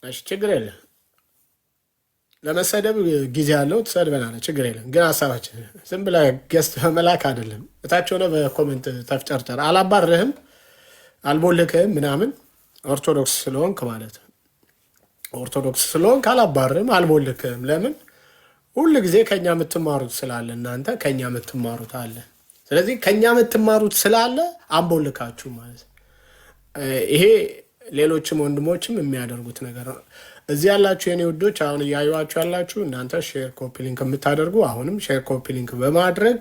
እሺ ችግር የለም። ለመሰደብ ጊዜ ያለው ትሰድበናለህ፣ ችግር የለም። ግን ሀሳባችን ዝም ብለህ ገስት በመላክ አይደለም። እታች ሆነ በኮሜንት ተፍጨርጨር። አላባርህም፣ አልቦልክህም ምናምን ኦርቶዶክስ ስለሆንክ ማለት ነው። ኦርቶዶክስ ስለሆንክ አላባርህም፣ አልቦልክህም። ለምን ሁል ጊዜ ከኛ የምትማሩት ስላለ እናንተ ከኛ የምትማሩት አለ። ስለዚህ ከኛ የምትማሩት ስላለ አንቦልካችሁ ማለት ነው። ይሄ ሌሎችም ወንድሞችም የሚያደርጉት ነገር ነው። እዚህ ያላችሁ የኔ ውዶች አሁን እያዩዋችሁ ያላችሁ እናንተ ሼር ኮፒ ሊንክ የምታደርጉ አሁንም ሼር ኮፒ ሊንክ በማድረግ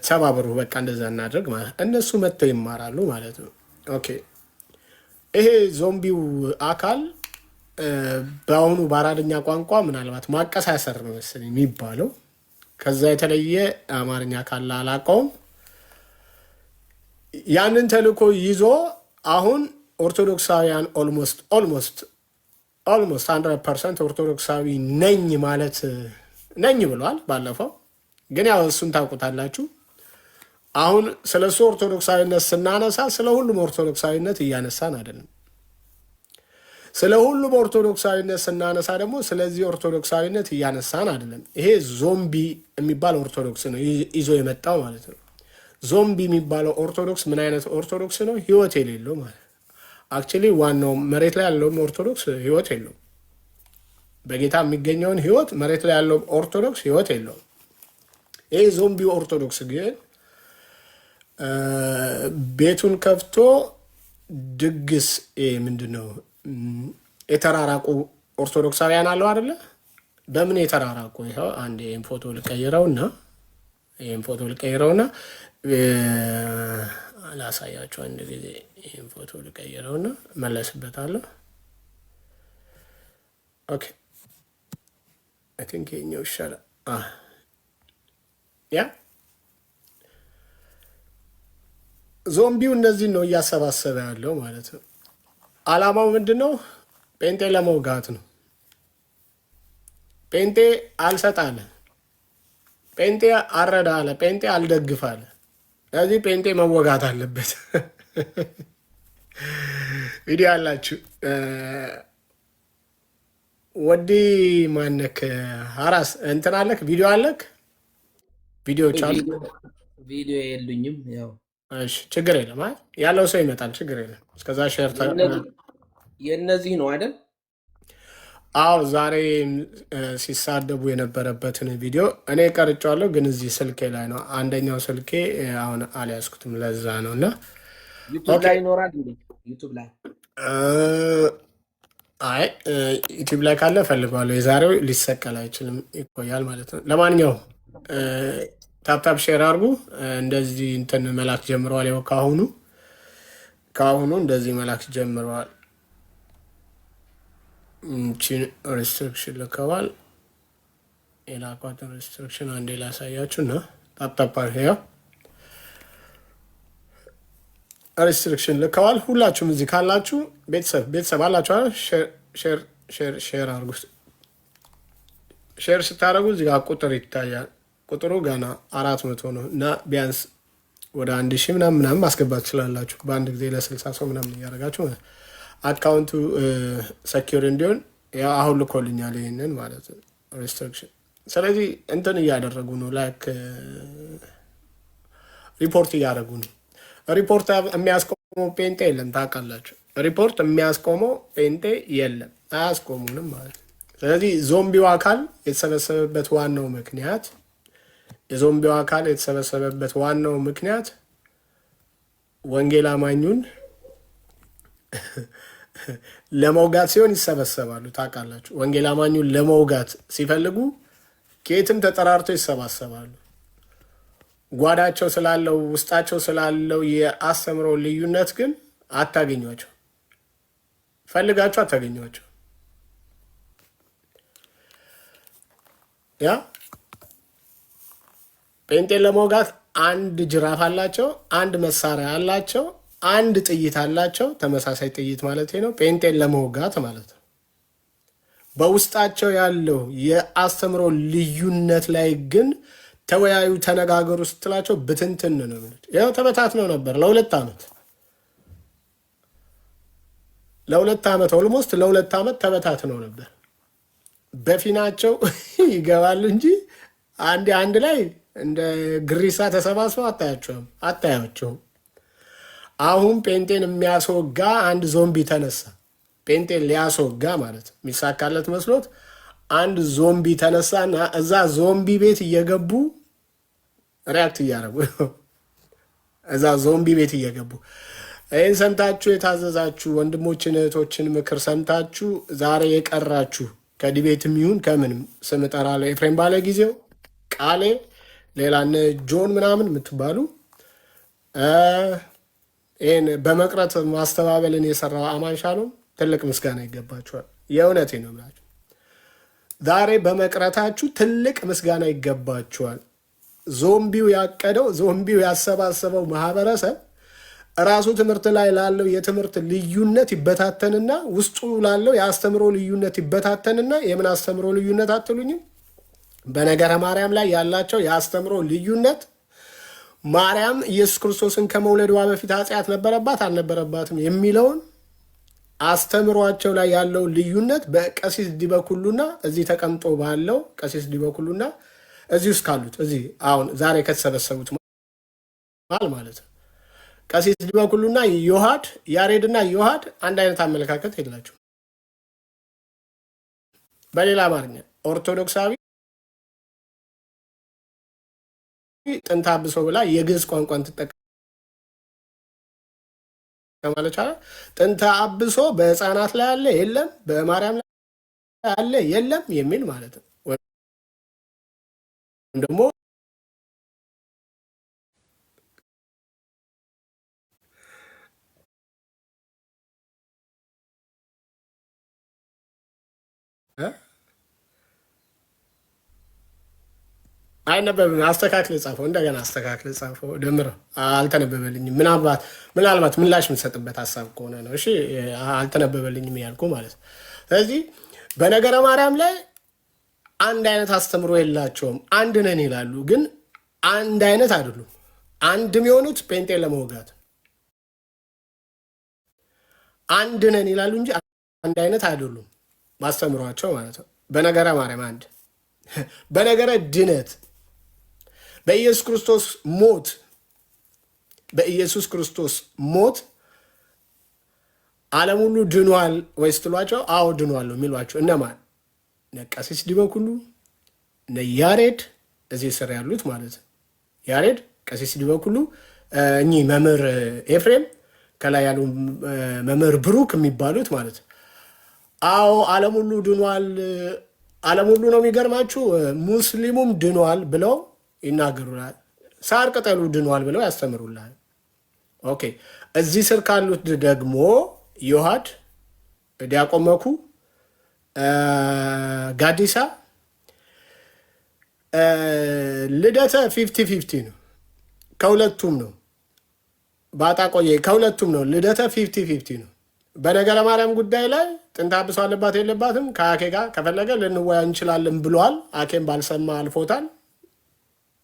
ተባበሩ። በቃ እንደዛ እናድርግ ማለት እነሱ መጥተው ይማራሉ ማለት ነው። ኦኬ ይሄ ዞምቢው አካል በአሁኑ በአራድኛ ቋንቋ ምናልባት ማቀሳሰር ነው መሰለኝ የሚባለው። ከዛ የተለየ አማርኛ ካለ አላውቀውም። ያንን ተልእኮ ይዞ አሁን ኦርቶዶክሳውያን ኦልሞስት 100% ኦርቶዶክሳዊ ነኝ ማለት ነኝ ብሏል ባለፈው። ግን ያው እሱን ታውቁታላችሁ። አሁን ስለ እሱ ኦርቶዶክሳዊነት ስናነሳ ስለ ሁሉም ኦርቶዶክሳዊነት እያነሳን አይደለም። ስለ ሁሉም ኦርቶዶክሳዊነት ስናነሳ ደግሞ ስለዚህ ኦርቶዶክሳዊነት እያነሳን አይደለም። ይሄ ዞምቢ የሚባል ኦርቶዶክስ ነው ይዞ የመጣው ማለት ነው። ዞምቢ የሚባለው ኦርቶዶክስ ምን አይነት ኦርቶዶክስ ነው? ህይወት የሌለው ማለት አክቹዋሊ ዋናው መሬት ላይ ያለውም ኦርቶዶክስ ህይወት የለውም። በጌታ የሚገኘውን ህይወት መሬት ላይ ያለው ኦርቶዶክስ ህይወት የለውም። ይህ ዞምቢው ኦርቶዶክስ ግን ቤቱን ከፍቶ ድግስ ምንድን ነው የተራራቁ ኦርቶዶክሳውያን አለው አይደለ? በምን የተራራቁ? ይኸው አንድ ይህን ፎቶ ልቀይረውና ላሳያቸው አንድ ጊዜ። ይህን ፎቶ ልቀይረውና መለስበታለሁ። ኦኬ አይ ቲንክ ይኸኛው ይሻላል። ያ ዞምቢው እነዚህን ነው እያሰባሰበ ያለው ማለት ነው። አላማው ምንድን ነው? ጴንጤ ለመውጋት ነው። ጴንጤ አልሰጣለ፣ ጴንጤ አረዳለ፣ ጴንጤ አልደግፋለ። ስለዚህ ጴንጤ መወጋት አለበት። ቪዲዮ አላችሁ ወዲ ማነክ ሀራስ እንትን አለክ ቪዲዮ አለክ ቪዲዮዎች አሉ። ቪዲዮ የሉኝም። ያው እሺ ችግር የለም። ያለው ሰው ይመጣል፣ ችግር የለም። እስከዛ ሼር የእነዚህ ነው አይደል? አዎ ዛሬ ሲሳደቡ የነበረበትን ቪዲዮ እኔ ቀርጫዋለሁ፣ ግን እዚህ ስልኬ ላይ ነው። አንደኛው ስልኬ አሁን አልያዝኩትም፣ ለዛ ነው። እና ዩቱብ ላይ ይኖራል። ዩቱብ ላይ አይ ዩቱብ ላይ ካለ ፈልገዋለሁ። የዛሬው ሊሰቀል አይችልም፣ ይቆያል ማለት ነው። ለማንኛውም ታፕታፕ ሼር አድርጉ። እንደዚህ እንትን መላክ ጀምረዋል። ይኸው ከአሁኑ እንደዚህ መላክ ጀምረዋል። ሪስትሪክሽን ልከዋል። የላኳትን ሪስትሪክሽን አንዴ ላሳያችሁ እና ታፕታፕ ያው ሪስትሪክሽን ልከዋል። ሁላችሁም እዚህ ካላችሁ ቤተሰብ አላችሁ ሼር አድርጉ። ሼር ስታደርጉ እዚህ ጋር ቁጥር ይታያል። ቁጥሩ ገና 400 ነው እና ቢያንስ ወደ 1000 ምናምን ማስገባት ትችላላችሁ በአንድ ጊዜ ለ60 ሰው ምናምን እያደረጋችሁ አካውንቱ ሰኪር እንዲሆን አሁን ልኮልኛል ይህንን ማለት ነው ሪስትሪክሽን። ስለዚህ እንትን እያደረጉ ነው፣ ላይክ ሪፖርት እያደረጉ ነው። ሪፖርት የሚያስቆመው ጴንጤ የለም ታውቃላችሁ። ሪፖርት የሚያስቆመው ጴንጤ የለም፣ አያስቆሙንም ማለት ነው። ስለዚህ ዞምቢው አካል የተሰበሰበበት ዋናው ምክንያት ወንጌል አማኙን ለመውጋት ሲሆን ይሰበሰባሉ። ታውቃላችሁ፣ ወንጌል አማኙን ለመውጋት ሲፈልጉ ከየትም ተጠራርተው ይሰባሰባሉ። ጓዳቸው ስላለው ውስጣቸው ስላለው የአስተምሮ ልዩነት ግን አታገኟቸው፣ ፈልጋችሁ አታገኟቸው። ያ ጴንጤን ለመውጋት አንድ ጅራፍ አላቸው፣ አንድ መሳሪያ አላቸው፣ አንድ ጥይት አላቸው። ተመሳሳይ ጥይት ማለት ነው። ጴንጤን ለመውጋት ማለት ነው። በውስጣቸው ያለው የአስተምሮ ልዩነት ላይ ግን ተወያዩ፣ ተነጋገሩ ስትላቸው ብትንትን ነው የሚሉት። ያው ተበታትነው ነበር ለ2 ዓመት። ለ2 ዓመት ኦልሞስት ለ2 ዓመት ተበታትነው ነበር። በፊናቸው ይገባሉ እንጂ አንድ ላይ እንደ ግሪሳ ተሰባስበው አታያቸውም። አሁን ጴንጤን የሚያስወጋ አንድ ዞምቢ ተነሳ። ጴንጤን ሊያስወጋ ማለት የሚሳካለት መስሎት አንድ ዞምቢ ተነሳና እዛ ዞምቢ ቤት እየገቡ ሪያክት እያደረጉ እዛ ዞምቢ ቤት እየገቡ ይህን ሰምታችሁ የታዘዛችሁ ወንድሞችን እህቶችን ምክር ሰምታችሁ ዛሬ የቀራችሁ ከዲቤትም ይሁን ከምንም ስም እጠራለሁ። ኤፍሬም ባለ ጊዜው ቃሌ ሌላነ ጆን ምናምን የምትባሉ ይህን በመቅረት ማስተባበልን የሰራው አማን ሻሎም ትልቅ ምስጋና ይገባችኋል። የእውነቴ ነው ብላችሁ ዛሬ በመቅረታችሁ ትልቅ ምስጋና ይገባችኋል። ዞምቢው ያቀደው ዞምቢው ያሰባሰበው ማህበረሰብ ራሱ ትምህርት ላይ ላለው የትምህርት ልዩነት ይበታተንና ውስጡ ላለው የአስተምሮ ልዩነት ይበታተንና የምን አስተምሮ ልዩነት አትሉኝም? በነገረ ማርያም ላይ ያላቸው የአስተምሮ ልዩነት ማርያም ኢየሱስ ክርስቶስን ከመውለዷ በፊት ኃጢአት ነበረባት አልነበረባትም የሚለውን አስተምሯቸው ላይ ያለው ልዩነት በቀሲስ ዲበኩሉና እዚህ ተቀምጦ ባለው ቀሲስ ዲበኩሉና እዚህ ውስጥ ካሉት እዚህ አሁን ዛሬ ከተሰበሰቡት ማለት ነው። ቀሲስ ዲበኩሉና ዮሐድ ያሬድና ዮሐድ አንድ አይነት አመለካከት የላቸው። በሌላ አማርኛ ኦርቶዶክሳዊ ጥንተ አብሶ ብላ የግዕዝ ቋንቋን ትጠቀማለች። ጥንተ አብሶ በህፃናት ላይ አለ የለም፣ በማርያም ላይ አለ የለም የሚል ማለት ነው። ወይም ደግሞ አይነበብም። አስተካክል ጻፈው፣ እንደገና አስተካክል ጻፈው። ደምረው አልተነበበልኝም። ምናልባት ምላሽ የምትሰጥበት ሀሳብ ከሆነ ነው። እሺ አልተነበበልኝም ያልኩ ማለት ነው። ስለዚህ በነገረ ማርያም ላይ አንድ አይነት አስተምሮ የላቸውም። አንድ ነን ይላሉ፣ ግን አንድ አይነት አይደሉም። አንድ የሚሆኑት ጴንጤን ለመውጋት አንድ ነን ይላሉ እንጂ አንድ አይነት አይደሉም ማስተምሯቸው ማለት ነው። በነገረ ማርያም አንድ፣ በነገረ ድነት በኢየሱስ ክርስቶስ ሞት ዓለም ሁሉ ድኗል ወይ ስትሏቸው፣ አዎ ድኗል ነው የሚሏቸው። እነማን? ቀሲስ ዲበኩሉ፣ እነ ያሬድ እዚህ ስር ያሉት ማለት ነው። ያሬድ፣ ቀሲስ ዲበኩሉ፣ እኚህ መምህር ኤፍሬም ከላይ ያሉ መምህር ብሩክ የሚባሉት ማለት ነው። አዎ ዓለም ሁሉ ድኗል። ዓለም ሁሉ ነው የሚገርማችሁ፣ ሙስሊሙም ድኗል ብለው ይናገሩላል። ሳር ቅጠሉ ድኗል ብለው ያስተምሩላል። ኦኬ። እዚህ ስር ካሉት ደግሞ ዮሐድ፣ ዲያቆን መኩ፣ ጋዲሳ፣ ልደተ 50-50 ነው። ከሁለቱም ነው። ባጣ ቆየ ከሁለቱም ነው። ልደተ 50-50 ነው። በነገረ ማርያም ጉዳይ ላይ ጥንተ አብሶ አለባት የለባትም ከአኬ ጋር ከፈለገ ልንወያ እንችላለን ብለዋል። አኬም ባልሰማ አልፎታል።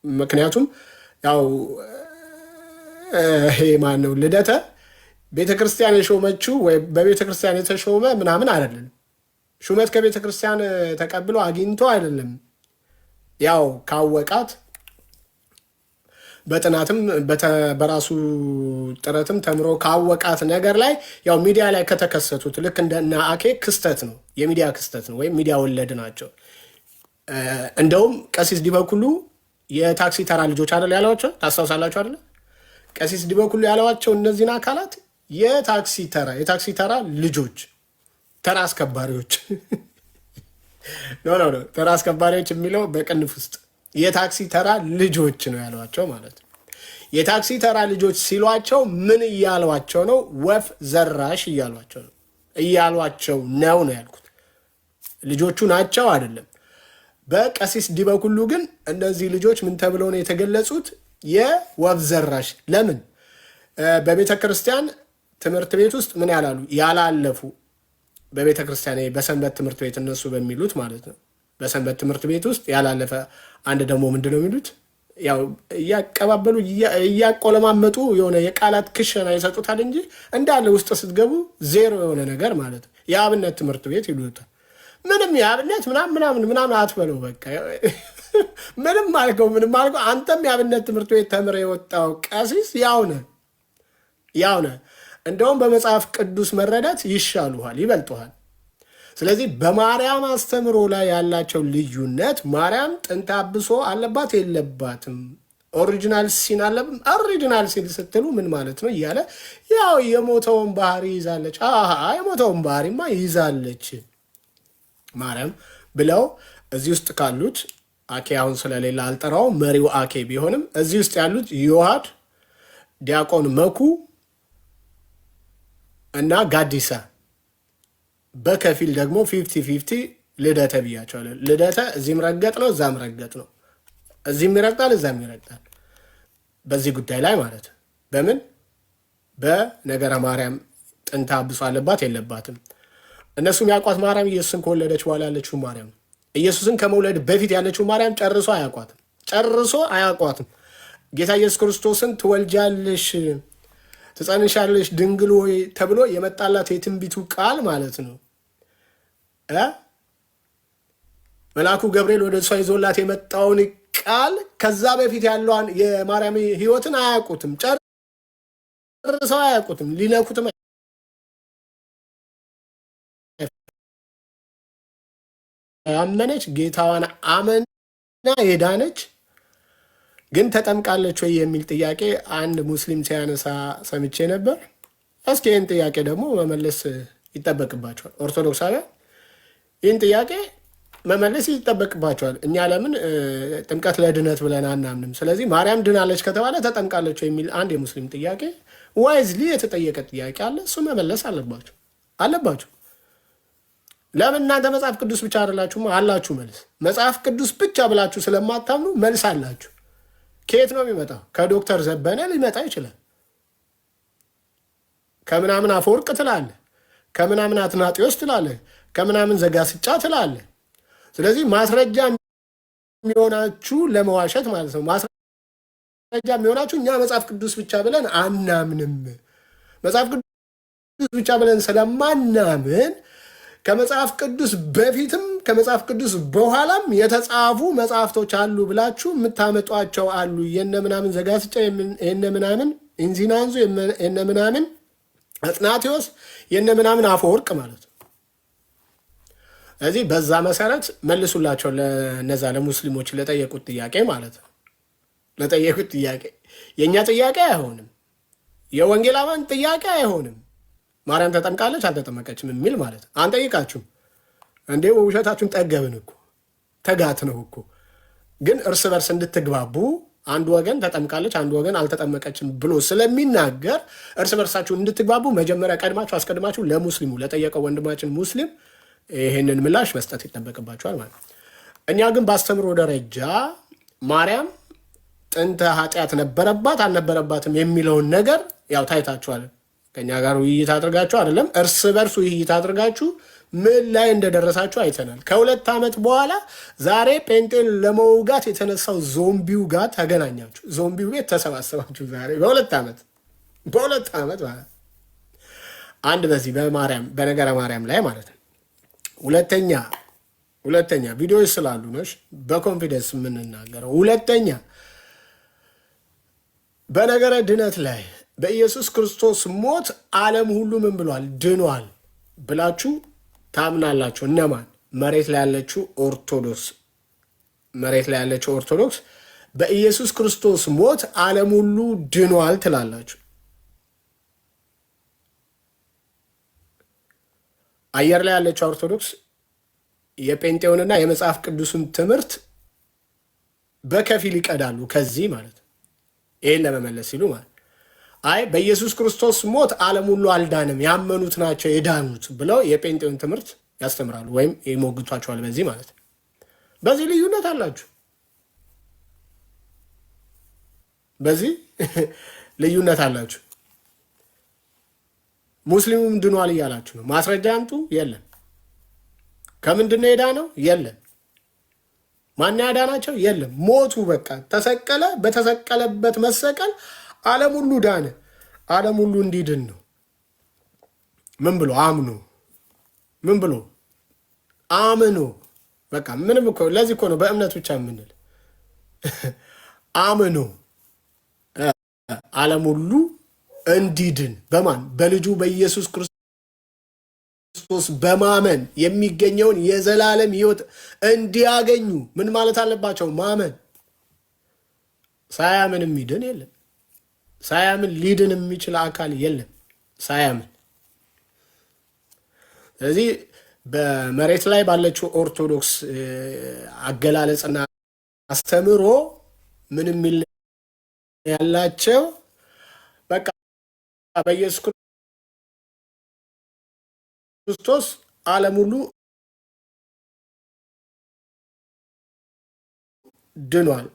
ምክንያቱም ያው ይሄ ማን ነው ልደተ ቤተክርስቲያን የሾመችው ወይ በቤተክርስቲያን የተሾመ ምናምን አይደለም። ሹመት ከቤተክርስቲያን ተቀብሎ አግኝቶ አይደለም። ያው ካወቃት በጥናትም በራሱ ጥረትም ተምሮ ካወቃት ነገር ላይ ያው ሚዲያ ላይ ከተከሰቱት ልክ እንደና አኬ ክስተት ነው፣ የሚዲያ ክስተት ነው ወይም ሚዲያ ወለድ ናቸው። እንደውም ቀሲስ ዲበኩሉ የታክሲ ተራ ልጆች አይደል ያሏቸው፣ ታስታውሳላችሁ አይደል? ቀሲስ ዲበኩሉ ያለዋቸው እነዚህን አካላት የታክሲ ተራ ልጆች፣ ተራ አስከባሪዎች ኖ ተራ አስከባሪዎች የሚለው በቅንፍ ውስጥ የታክሲ ተራ ልጆች ነው ያሏቸው ማለት ነው። የታክሲ ተራ ልጆች ሲሏቸው ምን እያሏቸው ነው? ወፍ ዘራሽ እያሏቸው ነው ያልኩት። ልጆቹ ናቸው አይደለም። በቀሲስ ዲበኩሉ ግን እነዚህ ልጆች ምን ተብለው ነው የተገለጹት? የወፍ ዘራሽ። ለምን? በቤተ ክርስቲያን ትምህርት ቤት ውስጥ ምን ያላሉ ያላለፉ፣ በቤተ ክርስቲያን በሰንበት ትምህርት ቤት እነሱ በሚሉት ማለት ነው። በሰንበት ትምህርት ቤት ውስጥ ያላለፈ አንድ ደግሞ ምንድን ነው የሚሉት? ያው እያቀባበሉ እያቆለማመጡ የሆነ የቃላት ክሸና ይሰጡታል እንጂ እንዳለ ውስጥ ስትገቡ ዜሮ የሆነ ነገር ማለት ነው። የአብነት ትምህርት ቤት ይሉታል። ምንም የአብነት ምናምን አትበለው። በቃ ምንም አልከው አንተም የአብነት ትምህርት ቤት ተምረ የወጣው ቀሲስ ያውነ እንደውም በመጽሐፍ ቅዱስ መረዳት ይሻሉሃል፣ ይበልጡሃል። ስለዚህ በማርያም አስተምሮ ላይ ያላቸው ልዩነት ማርያም ጥንተ አብሶ አለባት የለባትም፣ ኦሪጂናል ሲን አለብም። ኦሪጂናል ሲን ስትሉ ምን ማለት ነው እያለ ያው የሞተውን ባህሪ ይዛለች። የሞተውን ባህሪማ ይዛለች ማርያም ብለው እዚህ ውስጥ ካሉት አኬ አሁን ስለሌላ አልጠራው መሪው አኬ ቢሆንም እዚህ ውስጥ ያሉት ዮሐድ፣ ዲያቆን መኩ እና ጋዲሳ በከፊል ደግሞ 50-50 ልደተ ብያቸዋለን። ልደተ እዚህም ረገጥ ነው እዛም ረገጥ ነው፣ እዚህም ይረግጣል እዛም ይረግጣል። በዚህ ጉዳይ ላይ ማለት በምን በነገረ ማርያም ጥንተ አብሶ አለባት የለባትም። እነሱም ያውቋት ማርያም ኢየሱስን ከወለደች በኋላ ያለችው ማርያም፣ ኢየሱስን ከመውለድ በፊት ያለችው ማርያም ጨርሶ አያውቋትም። ጌታ ኢየሱስ ክርስቶስን ትወልጃለሽ ትጸንሻለሽ ድንግል ሆይ ተብሎ የመጣላት የትንቢቱ ቃል ማለት ነው። መልአኩ ገብርኤል ወደ እሷ ይዞላት የመጣውን ቃል ከዛ በፊት ያለዋን የማርያም ሕይወትን አያውቁትም፣ ጨርሰው አያውቁትም፣ ሊነኩትም ያመነች ጌታዋን አመና የዳነች ግን ተጠምቃለች ወይ የሚል ጥያቄ አንድ ሙስሊም ሲያነሳ ሰምቼ ነበር። እስኪ ይህን ጥያቄ ደግሞ መመለስ ይጠበቅባቸዋል። ኦርቶዶክሳውያን ይህን ጥያቄ መመለስ ይጠበቅባቸዋል። እኛ ለምን ጥምቀት ለድነት ብለን አናምንም? ስለዚህ ማርያም ድናለች ከተባለ ተጠምቃለች የሚል አንድ የሙስሊም ጥያቄ ዋይዝሊ የተጠየቀ ጥያቄ አለ። እሱ መመለስ አለባቸው። ለምን እናንተ መጽሐፍ ቅዱስ ብቻ አይደላችሁም? አላችሁ መልስ። መጽሐፍ ቅዱስ ብቻ ብላችሁ ስለማታምኑ መልስ አላችሁ። ከየት ነው የሚመጣው? ከዶክተር ዘበነ ሊመጣ ይችላል። ከምናምን አፈወርቅ ትላለ፣ ከምናምን አትናጤዎስ ትላለ፣ ከምናምን ዘጋስጫ ትላለ። ስለዚህ ማስረጃ የሚሆናችሁ ለመዋሸት ማለት ነው። ማስረጃ የሚሆናችሁ እኛ መጽሐፍ ቅዱስ ብቻ ብለን አናምንም። መጽሐፍ ቅዱስ ብቻ ብለን ስለማናምን ከመጽሐፍ ቅዱስ በፊትም ከመጽሐፍ ቅዱስ በኋላም የተጻፉ መጽሐፍቶች አሉ ብላችሁ የምታመጧቸው አሉ። የነ ምናምን ዘጋስጫ፣ የነ ምናምን ኢንዚናንዙ፣ የነ ምናምን አጽናቴዎስ፣ የነ ምናምን አፈወርቅ ማለት ነው። ስለዚህ በዛ መሰረት መልሱላቸው ለነዛ ለሙስሊሞች ለጠየቁት ጥያቄ ማለት ነው። ለጠየቁት ጥያቄ የእኛ ጥያቄ አይሆንም፣ የወንጌላውያን ጥያቄ አይሆንም። ማርያም ተጠምቃለች አልተጠመቀችም የሚል ማለት አንጠይቃችሁም እንዴ? ውሸታችሁን ጠገብን እኮ ተጋት ነው እኮ። ግን እርስ በርስ እንድትግባቡ አንዱ ወገን ተጠምቃለች አንዱ ወገን አልተጠመቀችም ብሎ ስለሚናገር እርስ በርሳችሁ እንድትግባቡ መጀመሪያ አስቀድማችሁ ለሙስሊሙ ለጠየቀው ወንድማችን ሙስሊም ይህንን ምላሽ መስጠት ይጠበቅባቸዋል ማለት ነው። እኛ ግን በአስተምሮ ደረጃ ማርያም ጥንተ ኃጢአት ነበረባት አልነበረባትም የሚለውን ነገር ያው ታይታችኋል። ከኛ ጋር ውይይት አድርጋችሁ አይደለም እርስ በርስ ውይይት አድርጋችሁ ምን ላይ እንደደረሳችሁ አይተናል። ከ2 ዓመት በኋላ ዛሬ ጴንጤን ለመውጋት የተነሳው ዞምቢው ጋር ተገናኛችሁ። ዞምቢው ቤት ተሰባሰባችሁ ዛሬ በ2 ዓመት ማለት አንድ በዚህ በማርያም በነገረ ማርያም ላይ ማለት ነው። ሁለተኛ ቪዲዮዎች ስላሉ ነው በኮንፊደንስ የምንናገረው። ሁለተኛ በነገረ ድነት ላይ በኢየሱስ ክርስቶስ ሞት ዓለም ሁሉ ምን ብሏል? ድኗል ብላችሁ ታምናላችሁ። እነማን? መሬት ላይ ያለችው ኦርቶዶክስ በኢየሱስ ክርስቶስ ሞት ዓለም ሁሉ ድኗል ትላላችሁ። አየር ላይ ያለችው ኦርቶዶክስ የጴንጤውንና የመጽሐፍ ቅዱስን ትምህርት በከፊል ይቀዳሉ ከዚህ ማለት ይህን ለመመለስ ሲሉ ማለት አይ በኢየሱስ ክርስቶስ ሞት ዓለም ሁሉ አልዳንም ያመኑት ናቸው የዳኑት ብለው የጴንጤውን ትምህርት ያስተምራሉ ወይም ይሞግቷቸዋል። በዚህ ማለት በዚህ ልዩነት አላችሁ። በዚህ ልዩነት አላችሁ። ሙስሊሙም ድኗል እያላችሁ ነው። ማስረጃ አምጡ። የለም። ከምንድን ነው የዳነው? የለም። ማን ያዳናቸው? የለም። ሞቱ፣ በቃ ተሰቀለ። በተሰቀለበት መሰቀል ዓለም ሁሉ ዳነ። ዓለም ሁሉ እንዲድን ነው። ምን ብሎ አምኖ፣ ምን ብሎ አምኖ። በቃ ምንም እኮ ለዚህ እኮ ነው በእምነት ብቻ የምንል። አምኖ ዓለም ሁሉ እንዲድን በማን? በልጁ በኢየሱስ ክርስቶስ በማመን የሚገኘውን የዘላለም ሕይወት እንዲያገኙ ምን ማለት አለባቸው? ማመን። ሳያምን የሚድን የለም። ሳያምን ሊድን የሚችል አካል የለም። ሳያምን። ስለዚህ በመሬት ላይ ባለችው ኦርቶዶክስ አገላለጽና አስተምሮ ምንም የሚል ያላቸው በቃ በኢየሱስ ክርስቶስ ዓለም ሁሉ ድኗል።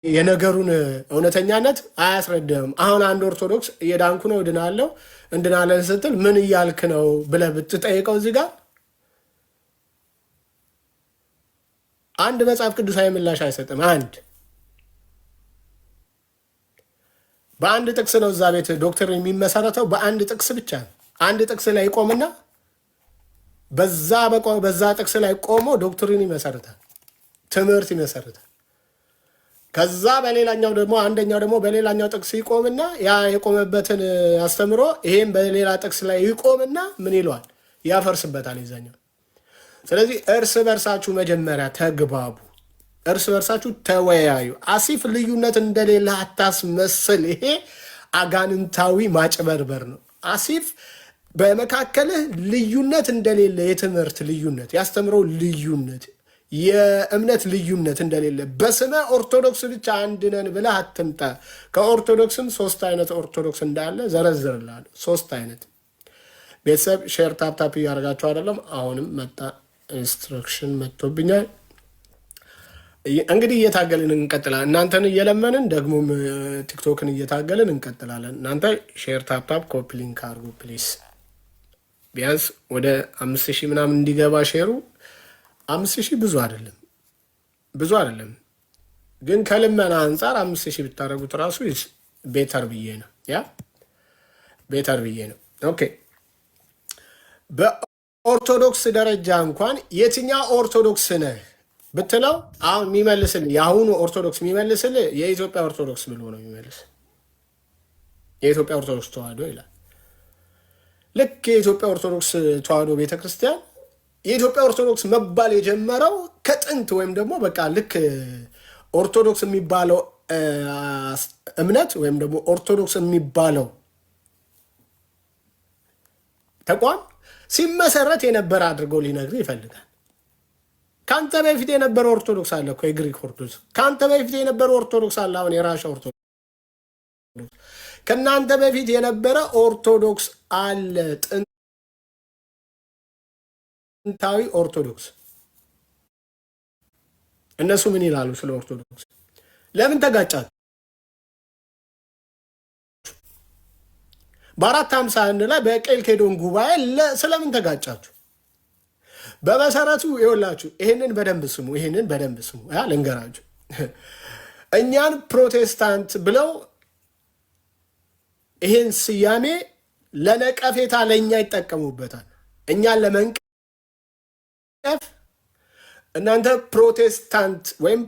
የነገሩን እውነተኛነት አያስረዳም። አሁን አንድ ኦርቶዶክስ እየዳንኩ ነው እድናለሁ እንድናለን ስትል ምን እያልክ ነው ብለህ ብትጠይቀው እዚህ ጋር አንድ መጽሐፍ ቅዱሳዊ ምላሽ አይሰጥም። በአንድ ጥቅስ ነው እዛ ቤት ዶክተር የሚመሰረተው፣ በአንድ ጥቅስ ብቻ ነው። አንድ ጥቅስ ላይ ይቆምና በዛ ጥቅስ ላይ ቆሞ ዶክትሪን ይመሰርታል፣ ትምህርት ይመሰርታል። ከዛ በሌላኛው ደግሞ አንደኛው ደግሞ በሌላኛው ጥቅስ ይቆምና ያ የቆመበትን አስተምሮ ይሄም በሌላ ጥቅስ ላይ ይቆምና ምን ይለዋል? ያፈርስበታል ይዛኛው። ስለዚህ እርስ በርሳችሁ መጀመሪያ ተግባቡ፣ እርስ በርሳችሁ ተወያዩ። አሲፍ ልዩነት እንደሌለ አታስመስል። ይሄ አጋንንታዊ ማጭበርበር ነው። አሲፍ በመካከልህ ልዩነት እንደሌለ፣ የትምህርት ልዩነት፣ ያስተምረው ልዩነት፣ የእምነት ልዩነት እንደሌለ በስመ ኦርቶዶክስ ብቻ አንድ ነን ብለህ አትምጣ። ከኦርቶዶክስም 3 አይነት ኦርቶዶክስ እንዳለ ዘረዝርልሃለሁ። 3 አይነት። ቤተሰብ ሼር ታፕታፕ እያደረጋችሁ አይደለም? አሁንም መጣ ኢንስትራክሽን መጥቶብኛል። እንግዲህ እየታገልን እንቀጥላለን። እናንተን እየለመንን ደግሞም ቲክቶክን እየታገልን እንቀጥላለን። እናንተ ሼር ታፕታፕ ኮፒ ሊንክ አድርጉ ፕሊስ። ቢያንስ ወደ 5000 ምናምን እንዲገባ ሼሩ 5000 ብዙ አይደለም፣ ብዙ አይደለም። ግን ከልመና አንጻር 5000 ብታደረጉት ራሱ ቤተር ብዬ ነው። ያ ቤተር ብዬ ነው። ኦኬ። በኦርቶዶክስ ደረጃ እንኳን የትኛው ኦርቶዶክስ ነህ ብትለው አሁን የሚመልስል የአሁኑ ኦርቶዶክስ የሚመልስል የኢትዮጵያ ኦርቶዶክስ ብሎ ነው የሚመልስ። የኢትዮጵያ ኦርቶዶክስ ተዋህዶ ይላል። ልክ የኢትዮጵያ ኦርቶዶክስ ተዋህዶ ቤተክርስቲያን የኢትዮጵያ ኦርቶዶክስ መባል የጀመረው ከጥንት ወይም ደግሞ በቃ ልክ ኦርቶዶክስ የሚባለው እምነት ወይም ደግሞ ኦርቶዶክስ የሚባለው ተቋም ሲመሰረት የነበረ አድርጎ ሊነግር ይፈልጋል። ከአንተ በፊት የነበረ ኦርቶዶክስ አለ እኮ፣ የግሪክ ኦርቶዶክስ። ከአንተ በፊት የነበረ ኦርቶዶክስ አለ፣ አሁን የራሻ ኦርቶዶክስ። ከእናንተ በፊት የነበረ ኦርቶዶክስ አለ፣ ጥንታዊ ኦርቶዶክስ። እነሱ ምን ይላሉ ስለ ኦርቶዶክስ? ለምን ተጋጫችሁ? በ451 ላይ በቄልቄዶን ጉባኤ ስለምን ተጋጫችሁ? በመሰረቱ ይኸውላችሁ፣ ይህንን በደንብ ስሙ፣ ይህንን በደንብ ስሙ። ልንገራችሁ፣ እኛን ፕሮቴስታንት ብለው ይህን ስያሜ ለነቀፌታ ለእኛ ይጠቀሙበታል። እኛን ለመንቀፍ እናንተ ፕሮቴስታንት ወይም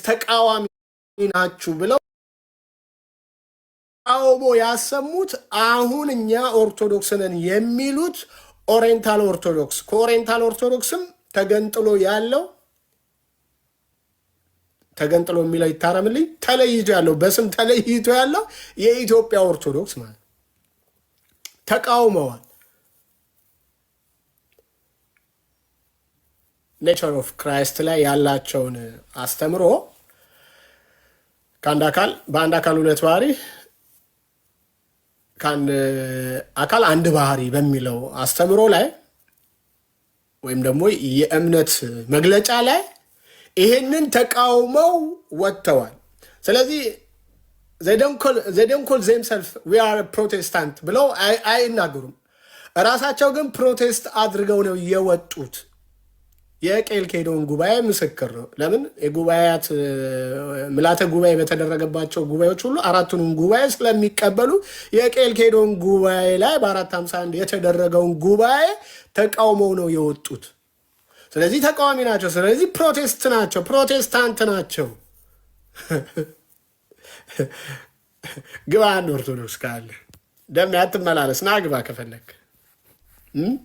ተቃዋሚ ናችሁ ብለው ተቃውሞ ያሰሙት አሁን እኛ ኦርቶዶክስ ነን የሚሉት ኦሪየንታል ኦርቶዶክስ፣ ከኦሪየንታል ኦርቶዶክስም ተገንጥሎ የሚለው ይታረምልኝ፣ ተለይቶ ያለው በስም ተለይቶ ያለው የኢትዮጵያ ኦርቶዶክስ ማለት ተቃውመዋል። ኔቸር ኦፍ ክራይስት ላይ ያላቸውን አስተምሮ በአንድ አካል ሁለት ባህሪ፣ ከአንድ አካል አንድ ባህሪ በሚለው አስተምሮ ላይ ወይም ደግሞ የእምነት መግለጫ ላይ ይሄንን ተቃውመው ወጥተዋል። ስለዚህ ዘደንኮል ዜምሰልፍ ዊ አር ፕሮቴስታንት ብለው አይናገሩም። እራሳቸው ግን ፕሮቴስት አድርገው ነው የወጡት። የቄልቄዶን ጉባኤ ምስክር ነው። ለምን የጉባኤያት ምልዓተ ጉባኤ በተደረገባቸው ጉባኤዎች ሁሉ አራቱንም ጉባኤ ስለሚቀበሉ የቄልቄዶን ጉባኤ ላይ በ451 የተደረገውን ጉባኤ ተቃውመው ነው የወጡት። ስለዚህ ተቃዋሚ ናቸው። ስለዚህ ፕሮቴስት ናቸው፣ ፕሮቴስታንት ናቸው። ግባ አንድ ኦርቶዶክስ ካለ ደም ያትመላለስ ና ግባ ከፈለግ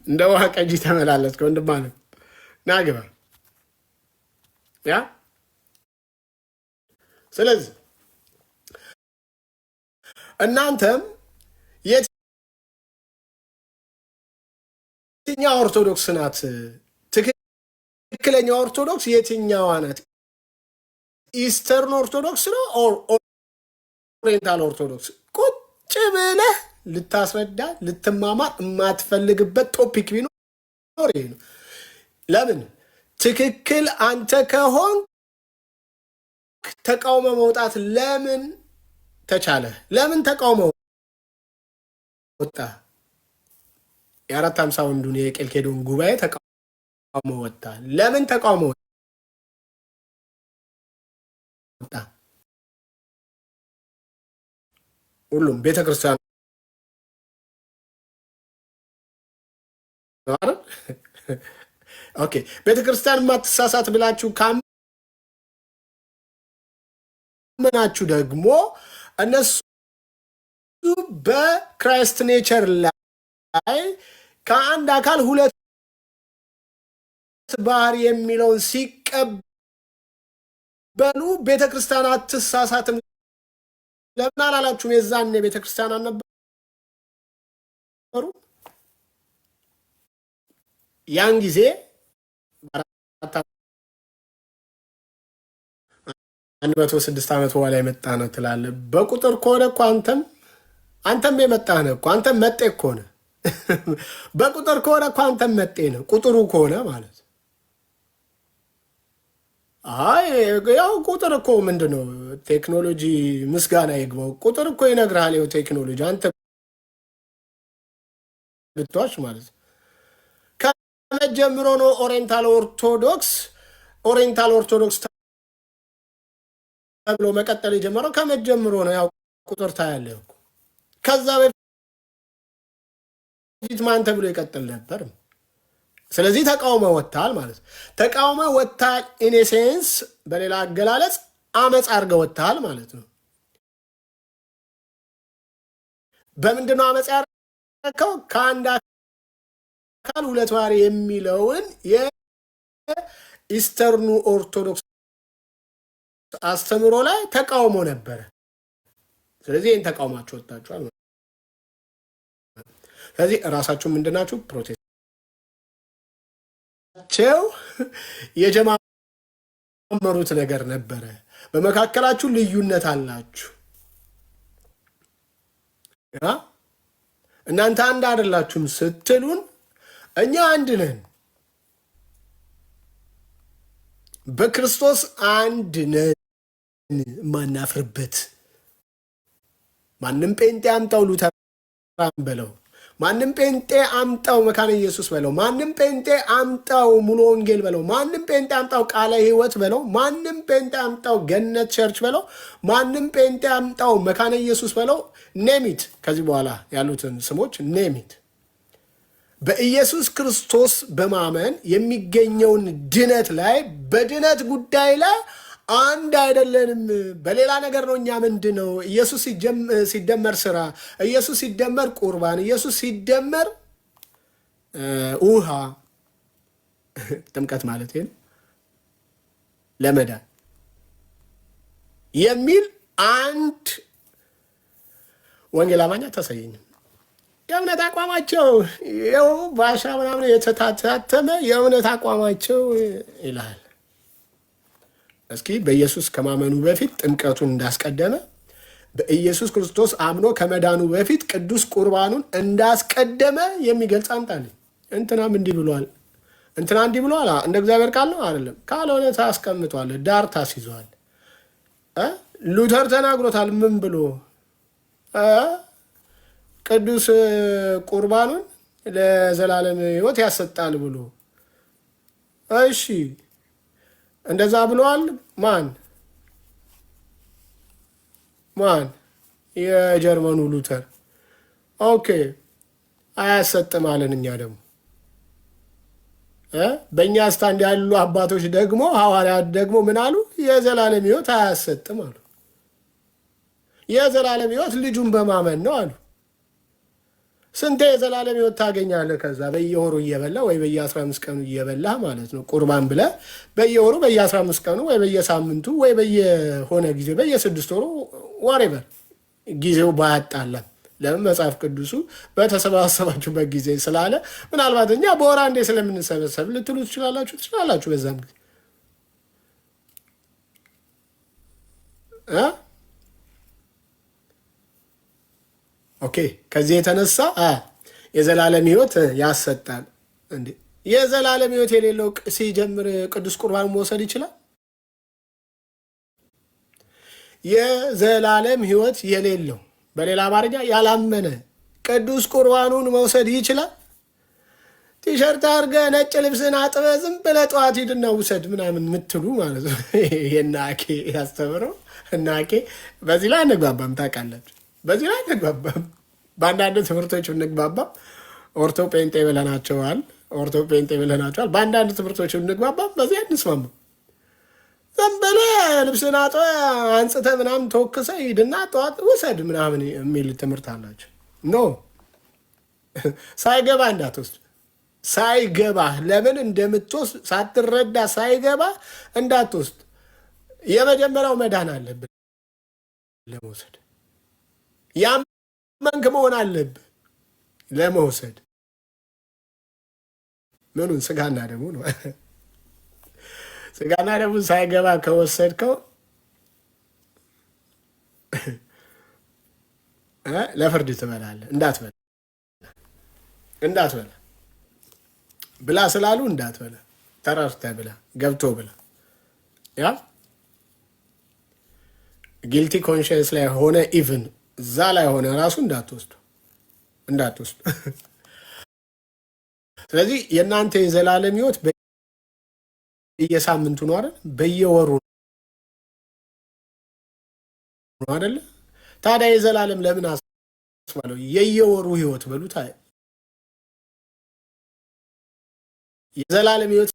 እንደ ውሃ ቀጂ ተመላለስ ከወንድማ ነው ና ግባ ያ። ስለዚህ እናንተም የትኛው ኦርቶዶክስ ናት? ትክክለኛ ኦርቶዶክስ የትኛዋ ናት? ኢስተርን ኦርቶዶክስ ነው ኦሪየንታል ኦርቶዶክስ? ቁጭ ብለህ ልታስረዳ ልትማማር የማትፈልግበት ቶፒክ ቢኖር ይሄ ነው። ለምን ትክክል አንተ ከሆን ተቃውሞ መውጣት ለምን ተቻለ? ለምን ተቃውሞ ወጣ? የ451ዱን የቄልቄዶን ጉባኤ ተቃውሞ ወጣ። ለምን ተቃውሞ ወጣ? ሁሉም ቤተክርስቲያን ኦኬ፣ ቤተክርስቲያን የማትሳሳት ብላችሁ ካመናችሁ ደግሞ እነሱ በክራይስት ኔቸር ላይ ከአንድ አካል ሁለት ባህሪ የሚለውን ሲቀበሉ ቤተክርስቲያን አትሳሳትም ለምን አላላችሁም? የዛኔ ቤተክርስቲያን አልነበሩ? ያን ጊዜ 106 ዓመት በኋላ የመጣ ነው ትላለህ። በቁጥር ከሆነ እኮ አንተም የመጣህ ነህ እኮ አንተም መጤ እኮ ነህ። በቁጥር ከሆነ እኮ አንተም መጤ ነህ፣ ቁጥሩ ከሆነ ማለት አይ ያው ቁጥር እኮ ምንድን ነው? ቴክኖሎጂ ምስጋና ይግባው። ቁጥር እኮ ይነግርሃል። ይኸው ቴክኖሎጂ አንተ ብትዋሽ ማለት ከመጀመሩ ነው ኦሪየንታል ኦርቶዶክስ ተብሎ መቀጠል የጀመረው ከመጀመሩ ነው። ያው ቁጥር ታያለህ እኮ ከዛ በፊት ማን ተብሎ ይቀጥል ነበር? ስለዚህ ተቃውሞ ወጥታል ማለት ተቃውሞ ወጥታል። ኢኔሴንስ በሌላ አገላለጽ አመፅ አድርገው ወጥታል ማለት ነው። በምንድን ነው አመፅ ያደረከው? ከአንድ አካል ሁለት ባህሪ የሚለውን የኢስተርኑ ኦርቶዶክስ አስተምሮ ላይ ተቃውሞ ነበረ። ስለዚህ ይህን ተቃውማችሁ ወጥታችኋል። ስለዚህ እራሳችሁ ምንድናችሁ? ፕሮቴስታንት የጀማመሩት ነገር ነበረ። በመካከላችሁ ልዩነት አላችሁ። እናንተ አንድ አይደላችሁም ስትሉን እኛ አንድ ነን፣ በክርስቶስ አንድ ነን። ማናፍርበት ማንም ጴንጤ አምጣው ሉተራን በለው፣ ማንም ጴንጤ አምጣው መካነ ኢየሱስ በለው፣ ማንም ጴንጤ አምጣው ሙሉ ወንጌል በለው፣ ማንም ጴንጤ አምጣው ቃለ ሕይወት በለው፣ ማንም ጴንጤ አምጣው ገነት ቸርች በለው፣ ማንም ጴንጤ አምጣው መካነ ኢየሱስ በለው። ኔሚት ከዚህ በኋላ ያሉትን ስሞች ኔሚት። በኢየሱስ ክርስቶስ በማመን የሚገኘውን ድነት ላይ በድነት ጉዳይ ላይ አንድ አይደለንም። በሌላ ነገር ነው። እኛ ምንድን ነው? ኢየሱስ ሲደመር ስራ፣ ኢየሱስ ሲደመር ቁርባን፣ ኢየሱስ ሲደመር ውሃ ጥምቀት ማለት ነው ለመዳን የሚል አንድ ወንጌል አማኛ ተሰየኝም። የእምነት አቋማቸው ይኸው ባሻ ምናምን የተታተመ የእምነት አቋማቸው ይላል። እስኪ በኢየሱስ ከማመኑ በፊት ጥምቀቱን እንዳስቀደመ በኢየሱስ ክርስቶስ አምኖ ከመዳኑ በፊት ቅዱስ ቁርባኑን እንዳስቀደመ የሚገልጽ አምጣልኝ። እንትናም እንዲህ ብሏል፣ እንትና እንዲህ ብሏል። እንደ እግዚአብሔር ቃል ነው አይደለም? ካልሆነ ታስቀምጧል፣ ዳር ታስይዘዋል። ሉተር ተናግሮታል። ምን ብሎ? ቅዱስ ቁርባኑን ለዘላለም ሕይወት ያሰጣል ብሎ እሺ እንደዛ ብለዋል። ማን ማን? የጀርመኑ ሉተር። ኦኬ አያሰጥም አለን። እኛ ደግሞ በእኛ ስታንድ ያሉ አባቶች ደግሞ ሐዋርያት ደግሞ ምን አሉ? የዘላለም ሕይወት አያሰጥም አሉ። የዘላለም ሕይወት ልጁን በማመን ነው አሉ። ስንቴ የዘላለም ሕይወት ታገኛለህ? ከዛ በየወሩ እየበላ ወይ በየ15 ቀኑ እየበላ ማለት ነው። ቁርባን ብለህ በየወሩ በየ15 ቀኑ ወይ በየሳምንቱ ወይ በየሆነ ጊዜ በየ6 ወሩ ዋሬበር ጊዜው ባያጣላም ለምን መጽሐፍ ቅዱሱ በተሰባሰባችሁበት ጊዜ ስላለ፣ ምናልባት እኛ በወር አንዴ ስለምንሰበሰብ ልትሉ ትችላላችሁ። በዛም ጊዜ ኦኬ። ከዚህ የተነሳ የዘላለም ሕይወት ያሰጣል እንዴ? የዘላለም ሕይወት የሌለው ሲጀምር ቅዱስ ቁርባን መውሰድ ይችላል? የዘላለም ሕይወት የሌለው በሌላ አማርኛ ያላመነ ቅዱስ ቁርባኑን መውሰድ ይችላል? ቲሸርት አድርገህ ነጭ ልብስን አጥበህ ዝም ብለህ ጠዋት ሂድና ውሰድ ምናምን የምትሉ ማለት ነው። የናኬ ያስተምረው እናኬ። በዚህ ላይ አንግባባም፣ ታውቃላችሁ። በዚህ ላይ አንግባባም። በአንዳንድ ትምህርቶች እንግባባም። ኦርቶ ጴንጤ ብለናቸዋል። በአንዳንድ ትምህርቶች እንግባባም፣ በዚህ አንስማማም። ዝም ብለህ ልብስን አጥበህ አንጽተህ ምናምን ተወክሰህ ሂድና ጠዋት ውሰድ ምናምን የሚል ትምህርት አላቸው። ኖ ሳይገባ እንዳትወስድ። ሳይገባ ለምን እንደምትወስድ ሳትረዳ ሳይገባ እንዳትወስድ። የመጀመሪያው መዳን አለብን ለመውሰድ። ያመንክ መሆን አለብህ ለመውሰድ። ምኑን? ስጋና ደግሞ ነው። ስጋና ደግሞ ሳይገባ ከወሰድከው ለፍርድ ትበላለህ። እንዳትበላ ብላ ስላሉ እንዳትበላ፣ ተራርተህ ብላ፣ ገብቶ ብላ። ያ ጊልቲ ኮንሽንስ ላይ ሆነ ኢቭን እዛ ላይ ሆነ ራሱ እንዳትወስዱ። ስለዚህ የእናንተ የዘላለም ሕይወት በየሳምንቱ ነው አይደል? በየወሩ ነው አይደል? ታዲያ የዘላለም ለምን አስባለው? የየወሩ ሕይወት በሉት። የዘላለም ሕይወት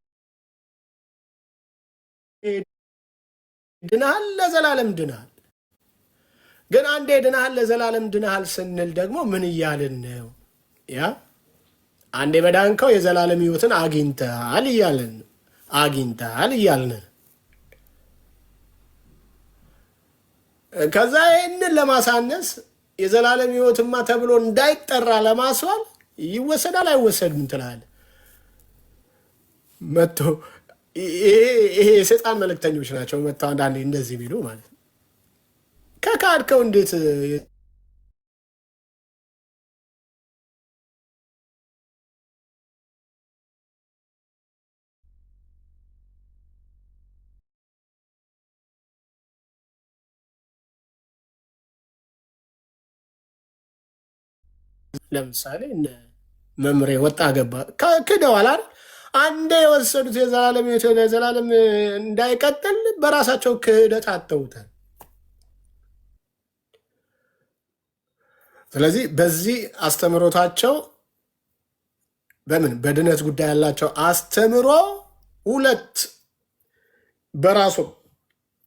ድናሃል፣ ለዘላለም ድናሃል። ግን አንዴ ድናሃል፣ ለዘላለም ድናሃል ስንል ደግሞ ምን እያልን ነው? ያ አንዴ በዳንከው የዘላለም ሕይወትን አግኝተሃል እያልን ከዛ ይህንን ለማሳነስ የዘላለም ሕይወትማ ተብሎ እንዳይጠራ ለማስባል ይወሰዳል አይወሰድም ትላለህ። መጥቶ ይሄ የሰይጣን መልእክተኞች ናቸው። መጥተው አንዳንዴ እንደዚህ ቢሉ ማለት ነው። ከካድከው እንዴት ለምሳሌ መምሬ ወጣ ገባ ክደዋል አይደል? አንዴ የወሰዱት የዘላለም የዘላለም እንዳይቀጥል በራሳቸው ክህደት አተውታል። ስለዚህ በዚህ አስተምሮታቸው በድነት ጉዳይ ያላቸው አስተምሮ ሁለት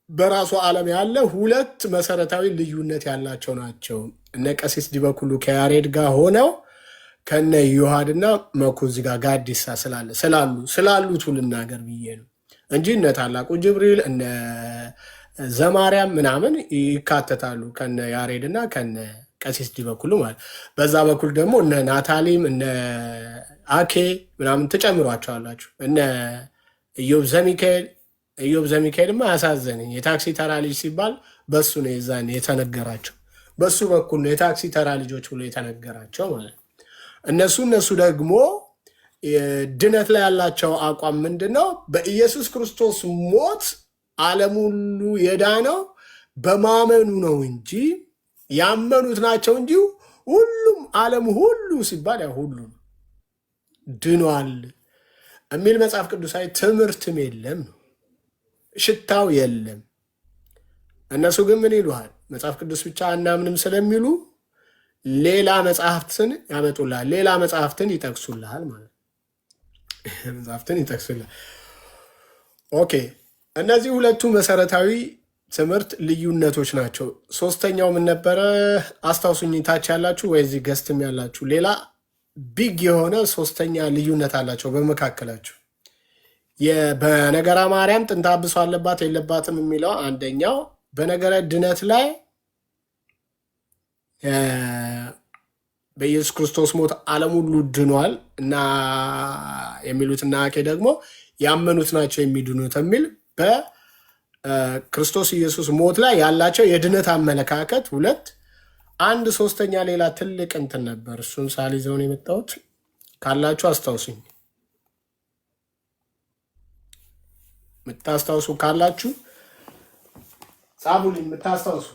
በራሱ ዓለም ያለ ሁለት መሰረታዊ ልዩነት ያላቸው ናቸው። እነ ቀሲስ ዲበኩሉ ከያሬድ ጋር ሆነው ከነ ዮሐድና መኩ እዚህ ጋር ጋዲሳ ስላሉት ልናገር ብዬ ነው እንጂ እነ ታላቁ ጅብሪል እነ ዘማርያም ምናምን ይካተታሉ ከነ ያሬድና ከነ ቀሲስ ዲበኩሉ ማለት። በዛ በኩል ደግሞ እነ ናታሊም እነ አኬ ምናምን ትጨምሯቸዋላችሁ። እነ ኢዮብ ዘሚካኤልማ ያሳዘነኝ የታክሲ ተራ ልጅ ሲባል በሱ ነው የዛን የተነገራቸው። በሱ በኩል ነው የታክሲ ተራ ልጆች ብሎ የተነገራቸው ማለት ነው። እነሱ ደግሞ ድነት ላይ ያላቸው አቋም ምንድን ነው? በኢየሱስ ክርስቶስ ሞት ዓለም ሁሉ የዳነው በማመኑ ነው እንጂ ያመኑት ናቸው እንጂ ሁሉም ዓለም ሁሉ ሲባል ያ ሁሉ ድኗል። የሚል መጽሐፍ ቅዱሳዊ ትምህርትም የለም፣ ሽታው የለም። እነሱ ግን ምን ይሉሃል? መጽሐፍ ቅዱስ ብቻ አናምንም ስለሚሉ ሌላ መጽሐፍትን ያመጡልሃል፣ ሌላ መጽሐፍትን ይጠቅሱልሃል ማለት መጽሐፍትን ይጠቅሱልሃል። ኦኬ፣ እነዚህ ሁለቱ መሰረታዊ ትምህርት ልዩነቶች ናቸው። ሶስተኛው ምን ነበረ? አስታውሱኝ፣ ታች ያላችሁ ወይ እዚህ ገስትም ያላችሁ። ሌላ ቢግ የሆነ ሶስተኛ ልዩነት አላቸው በመካከላቸው። በነገረ ማርያም ጥንተ አብሶ አለባት የለባትም የሚለው አንደኛው፣ በነገረ ድነት ላይ በኢየሱስ ክርስቶስ ሞት ዓለም ሁሉ ድኗል እና የሚሉት እና ደግሞ ያመኑት ናቸው የሚድኑት የሚል በክርስቶስ ኢየሱስ ሞት ላይ ያላቸው የድነት አመለካከት ሁለት። አንድ ሶስተኛ ሌላ ትልቅ እንትን ነበር። እሱን ሳልይዘውን የመጣሁት ካላችሁ አስታውሱኝ። የምታስታውሱ ካላችሁ ጻፉልኝ። የምታስታውሱ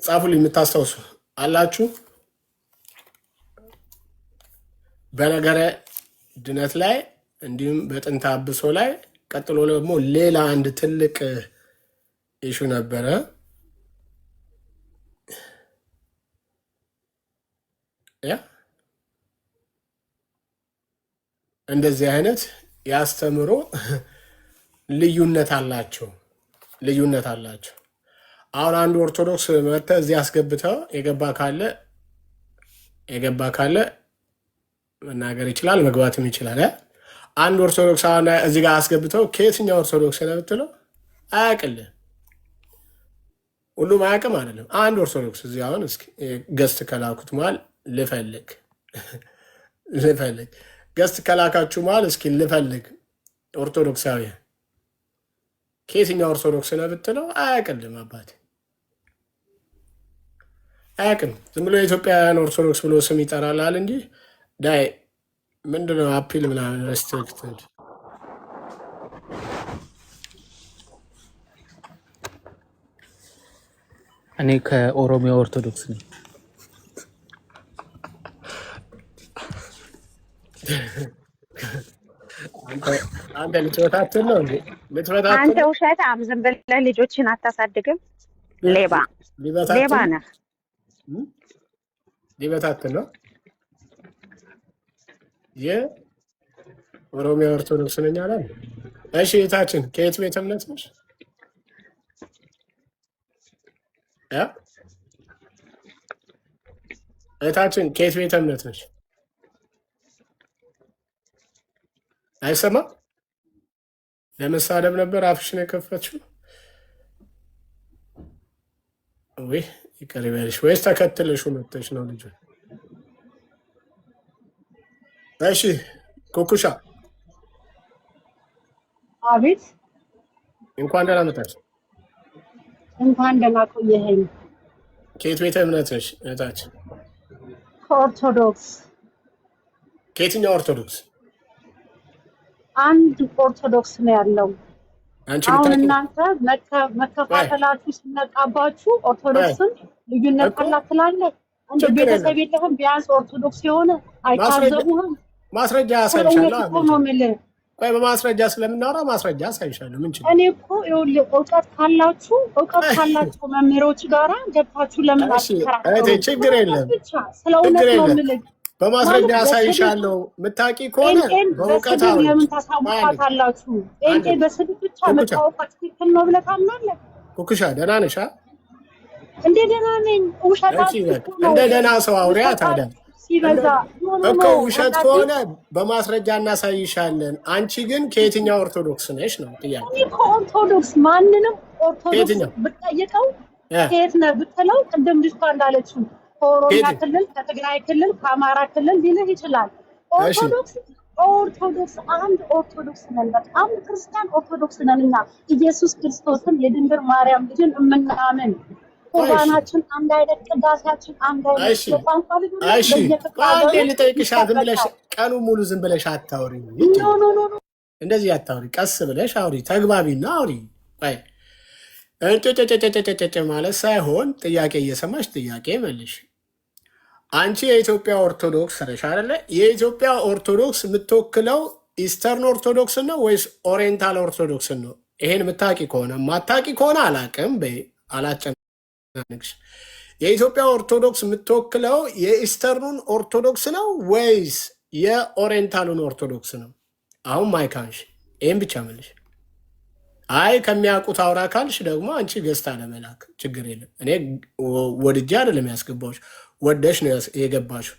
ጻፉልኝ። የምታስታውሱ አላችሁ? በነገረ ድነት ላይ እንዲሁም በጥንተ አብሶ ላይ። ቀጥሎ ደግሞ ሌላ አንድ ትልቅ ኢሹ ነበረ። እንደዚህ አይነት ያስተምሮ ልዩነት አላቸው። አሁን አንዱ ኦርቶዶክስ መጥተህ እዚህ አስገብተው የገባ ካለ መናገር ይችላል፣ መግባትም ይችላል። አንድ ኦርቶዶክስ አሁን እዚህ ጋር አስገብተው ከየትኛው ኦርቶዶክስ ነው ብትለው አያውቅልህ። ሁሉም አያውቅም አይደለም። አንድ ኦርቶዶክስ እዚህ አሁን እስኪ ገስት ከላኩት መሀል ልፈልግ ገስት ከላካችሁ መሀል እስኪ ልፈልግ ኦርቶዶክሳዊ ከየትኛው ኦርቶዶክስ ነው ብትለው አያውቅልም። አባቴ አያውቅም። ዝም ብሎ የኢትዮጵያውያን ኦርቶዶክስ ብሎ ስም ይጠራላል እንጂ ዳይ ምንድነው አፒል ምናምን ሬስትሪክትድ እኔ ከኦሮሚያ ኦርቶዶክስ ነኝ። አንተ ልትበታትን ነው እንዴ? አንተ ውሸታም፣ ዝም ብለህ ልጆችን አታሳድግም። ሌባ ነህ። ሊበታትን ነው። የኦሮሚያ ኦርቶዶክስ ነኝ አላለ። እሺ የታችን ከየት ቤተ እምነት ነሽ? እህታችን ከየት ቤተ እምነት ነች? አይሰማም። ለመሳደብ ነበር አፍሽን የከፈትሽው? ወይ ይቅር ይበልሽ፣ ወይስ ተከትለሽ መጥተሽ ነው ልጅ? እሺ ኩኩሻ፣ አቤት። እንኳን ደህና መጣሽ። እንኳን ደህና ቆየኸኝ። ከየት ቤተ እምነት ነሽ እህታችን? ከኦርቶዶክስ። ከየትኛው ኦርቶዶክስ? አንድ ኦርቶዶክስ ነው ያለው። አንቺ አሁን እናንተ መከፋፈላችሁ ሲነቃባችሁ ኦርቶዶክስን ልዩነት አላት ትላለህ። እንደ ቤተሰብ የለህም? ቢያንስ ኦርቶዶክስ የሆነ አይታዘቡህም? ማስረጃ ያሳይሻለሁ። ቆይ በማስረጃ ስለምናወራ ማስረጃ ያሳይሻለሁ። ምን ችግር? እኔ እኮ ይኸውልህ እውቀት ካላችሁ መምህሮች ጋራ ገብታችሁ ለምን አትከራከሩ? ችግር የለም፣ ስለ እውነት ነው የምልህ። በማስረጃ ያሳይሻለሁ። ምታቂ ከሆነ በእውቀት አሁን ለምን ታሳውቃታላችሁ? ጴንጤ በስድብ ብቻ መታወቅ ትክክል ነው ብለህ ታምናለህ? ኩኩሻ ደህና ነሽ? እንደ ደህና ነኝ። እንደ ደህና ሰው አውሪያ ታዲያ ሲበዛ እኮ ውሸት ከሆነ በማስረጃ እናሳይሻለን። አንቺ ግን ከየትኛው ኦርቶዶክስ ነሽ ነው ጥያቄ። እኔ ከኦርቶዶክስ ማንንም ኦርቶዶክስ ብትጠይቀው ከየት ነህ ብትለው ቅድም ልጅቷ እንዳለችው ከኦሮሚያ ክልል፣ ከትግራይ ክልል፣ ከአማራ ክልል ሊልህ ይችላል። ኦርቶዶክስ አንድ ኦርቶዶክስ ነን። በጣም ክርስቲያን ኦርቶዶክስ ነን እኛ። ኢየሱስ ክርስቶስን የድንግል ማርያም ልጅን የምናምን ቁርባናችን አንድ አይነት፣ ቅዳሴያችን አንድ አይነት፣ የቋንቋ ልዩነት አንዴ ልጠይቅሽ። ዝም ብለሽ ቀኑ ሙሉ ዝም ብለሽ አታውሪ። እንደዚህ አታውሪ። ቀስ ብለሽ አውሪ። ተግባቢና አውሪ። እንጭጭጭጭጭጭ ማለት ሳይሆን ጥያቄ እየሰማሽ ጥያቄ መልሽ። አንቺ የኢትዮጵያ ኦርቶዶክስ ነሽ አይደለ? የኢትዮጵያ ኦርቶዶክስ የምትወክለው ኢስተርን ኦርቶዶክስ ነው ወይስ ኦሪየንታል ኦርቶዶክስ ነው? ይሄን የምታቂ ከሆነ ማታቂ ከሆነ አላቅም በይ፣ አላጨናንቅሽ። የኢትዮጵያ ኦርቶዶክስ የምትወክለው የኢስተርኑን ኦርቶዶክስ ነው ወይስ የኦሪየንታሉን ኦርቶዶክስ ነው? አሁን ማይካንሽ ይህን ብቻ መልሽ። አይ ከሚያውቁት አውራ ካልሽ ደግሞ አንቺ ገዝታ ለመላክ ችግር የለም። እኔ ወድጄ አይደለም ያስገባዎች፣ ወደሽ ነው የገባሽው።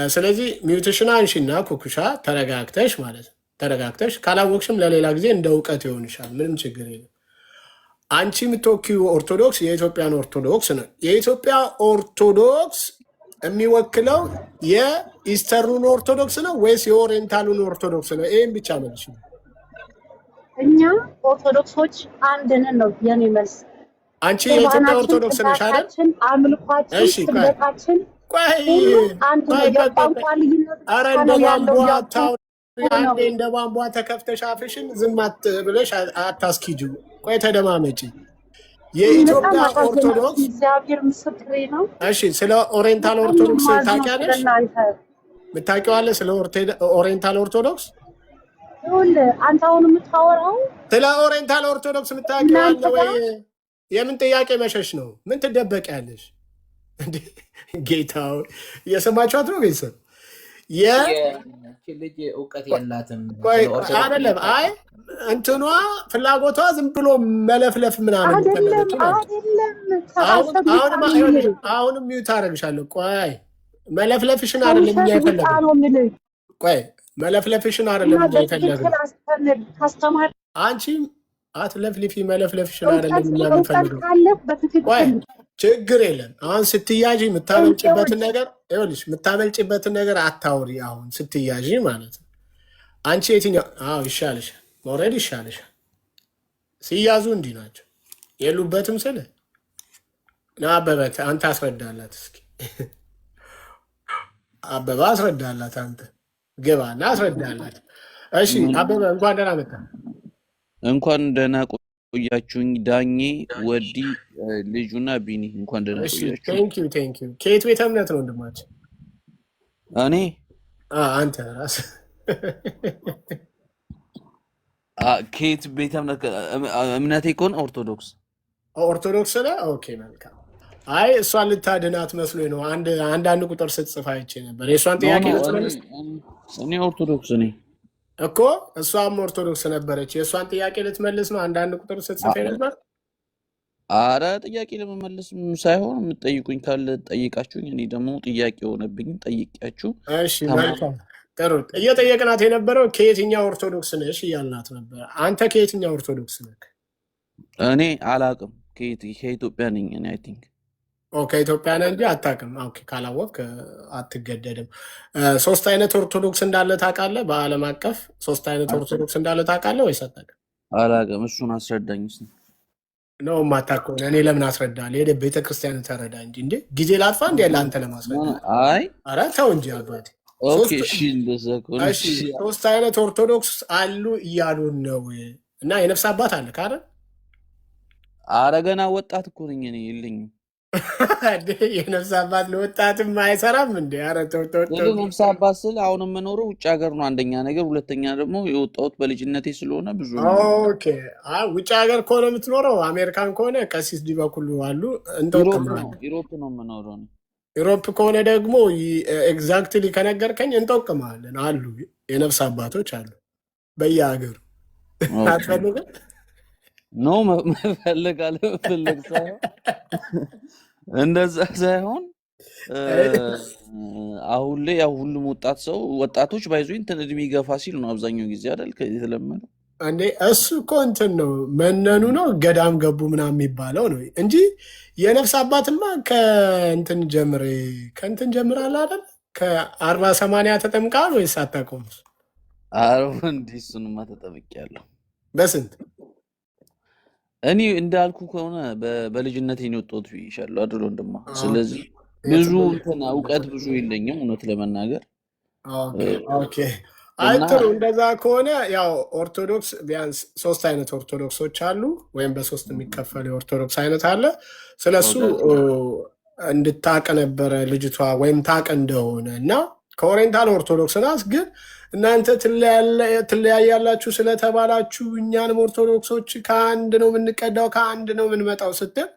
ስለዚህ ሚውትሽን አንሺና ኩኩሻ ተረጋግተሽ ማለት ነው። ተረጋግተሽ ካላወቅሽም ለሌላ ጊዜ እንደ እውቀት ይሆንሻል። ምንም ችግር የለም። አንቺ የምትወኪው ኦርቶዶክስ የኢትዮጵያን ኦርቶዶክስ ነው። የኢትዮጵያ ኦርቶዶክስ የሚወክለው የኢስተርኑን ኦርቶዶክስ ነው ወይስ የኦሪየንታሉን ኦርቶዶክስ ነው? ይህም ብቻ መልሽ። እኛ ኦርቶዶክሶች አንድ ነን ነው የኔ መልስ። አንቺ የኢትዮጵያ ኦርቶዶክስ ነሽ አይደል? አምልኳችን፣ ስግደታችን አንድ ነው። የቋንቋ ልዩነት አንዴ እንደ ቧንቧ ተከፍተሽ አፍሽን ዝም ብለሽ አታስኪጁ። ቆይ ተደማመጪ። የኢትዮጵያ ኦርቶዶክስ እግዚአብሔር ምስክሬ ነው። እሺ፣ ስለ ኦሪየንታል ኦርቶዶክስ ታውቂያለሽ? የምታውቂዋለሽ ስለ ኦሪየንታል ኦርቶዶክስ? አንተ አሁን የምታወራው ስለ ኦሪየንታል ኦርቶዶክስ የምታውቂዋለሽ ወይ? የምን ጥያቄ መሸሽ ነው? ምን ትደበቂያለሽ? ጌታው እየሰማችኋት ነው ቤተሰብ? ልጅ እውቀት የላትም አይደለም። አይ እንትኗ ፍላጎቷ ዝም ብሎ መለፍለፍ ምናምን አሁንም ሚዩት አደርግሻለሁ። ቆይ መለፍለፍሽን አይደለም የሚያፈለግ ቆይ መለፍለፍሽን አይደለም የሚያፈለግ አንቺ አትለፍልፊ። መለፍለፍሽን አይደለም የሚያፈልገው። ቆይ ችግር የለም። አሁን ስትያዥ የምታመልጭበትን ነገር ይኸውልሽ፣ የምታመልጭበትን ነገር አታውሪ። አሁን ስትያዥ ማለት ነው። አንቺ የትኛው ይሻልሻል? መውረድ ይሻልሻል። ሲያዙ እንዲህ ናቸው የሉበትም ስል ና አበበት አንተ አስረዳላት እስኪ። አበባ አስረዳላት። አንተ ግባ እና አስረዳላት። እሺ አበበ እንኳን ደህና መጣ። እንኳን ደህና ቆያችሁኝ። ዳኜ ወዲ ልጁና ቢኒ እንኳን ደህና ቆያችሁ። ቴንክ ዩ። ከየት ቤተ እምነት ነው ወንድማችን? እኔ አንተ ራስህ ከየት ቤተ እምነቴ ከሆነ ኦርቶዶክስ ነህ? ኦኬ መልካም። አይ እሷን ልታድናት መስሎኝ ነው። አንዳንድ ቁጥር ስትጽፍ አይቼ ነበር። የእሷን ጥያቄ ልትመልስ? እኔ ኦርቶዶክስ ነኝ እኮ እሷም ኦርቶዶክስ ነበረች። የእሷን ጥያቄ ልትመልስ ነው አንዳንድ ቁጥር ስትጽፍ ነበር። አረ ጥያቄ ለመመለስ ሳይሆን የምትጠይቁኝ ካለ ጠይቃችሁኝ፣ እኔ ደግሞ ጥያቄ የሆነብኝ ጠይቂያችሁ። እሺ መልካም ጥሩ። እየጠየቅናት የነበረው ከየትኛው ኦርቶዶክስ ነሽ እያልናት ነበር። አንተ ከየትኛው ኦርቶዶክስ ነህ? እኔ አላቅም። ከኢትዮጵያ ነኝ እኔ። አይ ቲንክ ከኢትዮጵያ ነህ እንጂ አታውቅም። ካላወቅህ አትገደድም። ሶስት አይነት ኦርቶዶክስ እንዳለ ታውቃለህ? በዓለም አቀፍ ሶስት አይነት ኦርቶዶክስ እንዳለ ታውቃለህ ወይስ አታውቅም? አላውቅም። እሱን አስረዳኝ ነው። የማታውቅ ከሆነ እኔ ለምን አስረዳለሁ? ሄደህ ቤተክርስቲያን ተረዳ እንጂ እንዴ ጊዜ ላጥፋ እንዲ ለአንተ ለማስረዳት? አይ ኧረ ተው እንጂ አባቴ። ሶስት አይነት ኦርቶዶክስ አሉ እያሉን ነው። እና የነፍስ አባት አለ ካለ? ኧረ ገና ወጣት እኮ ነኝ እኔ፣ የለኝም። የነፍስ አባት ለወጣትም አይሰራም እንዴ? ኧረ ተው። ነፍስ አባት ስል አሁን የምኖረው ውጭ ሀገር ነው አንደኛ ነገር፣ ሁለተኛ ደግሞ የወጣሁት በልጅነቴ ስለሆነ ብዙ። ውጭ ሀገር ከሆነ የምትኖረው አሜሪካን ከሆነ ቀሲስ ዲበኩሉ አሉ። ኢሮፕ ነው የምኖረው። ኢሮፕ ከሆነ ደግሞ ኤግዛክትሊ ከነገርከኝ እንጠቅማለን። አሉ የነፍስ አባቶች አሉ በየሀገሩ። አትፈልግም? ኖ መፈለግ አለመፈለግ ሳይሆን እንደዛ ሳይሆን አሁን ላይ ያው ሁሉም ወጣቶች ባይዞኝ እንትን እድሜ ገፋ ሲል ነው አብዛኛው ጊዜ አይደል የተለመደው። እንዴ እሱ እኮ እንትን ነው መነኑ ነው ገዳም ገቡ ምናምን የሚባለው ነው እንጂ የነፍስ አባትማ ከእንትን ጀምራል አይደል? ከ40-80 ተጠምቃል ወይስ አታውቀውም? እንዲህ እሱንማ ተጠምቄያለሁ። በስንት? እኔ እንዳልኩ ከሆነ በልጅነት የወጣሁት ይሻለው አይደል ወንድማ። ስለዚህ ብዙ እንትን እውቀት ብዙ የለኝም እውነት ለመናገር። ኦኬ አይጥሩ እንደዛ ከሆነ ያው ኦርቶዶክስ ቢያንስ 3 አይነት ኦርቶዶክሶች አሉ፣ ወይም በ3 የሚከፈል የኦርቶዶክስ አይነት አለ። ስለሱ እንድታቅ ነበረ ልጅቷ ወይም ታቅ እንደሆነ እና ከኦሪየንታል ኦርቶዶክስ ናት። ግን እናንተ ትለያያላችሁ ስለተባላችሁ እኛንም ኦርቶዶክሶች ከአንድ ነው የምንቀዳው ከአንድ ነው የምንመጣው ስትል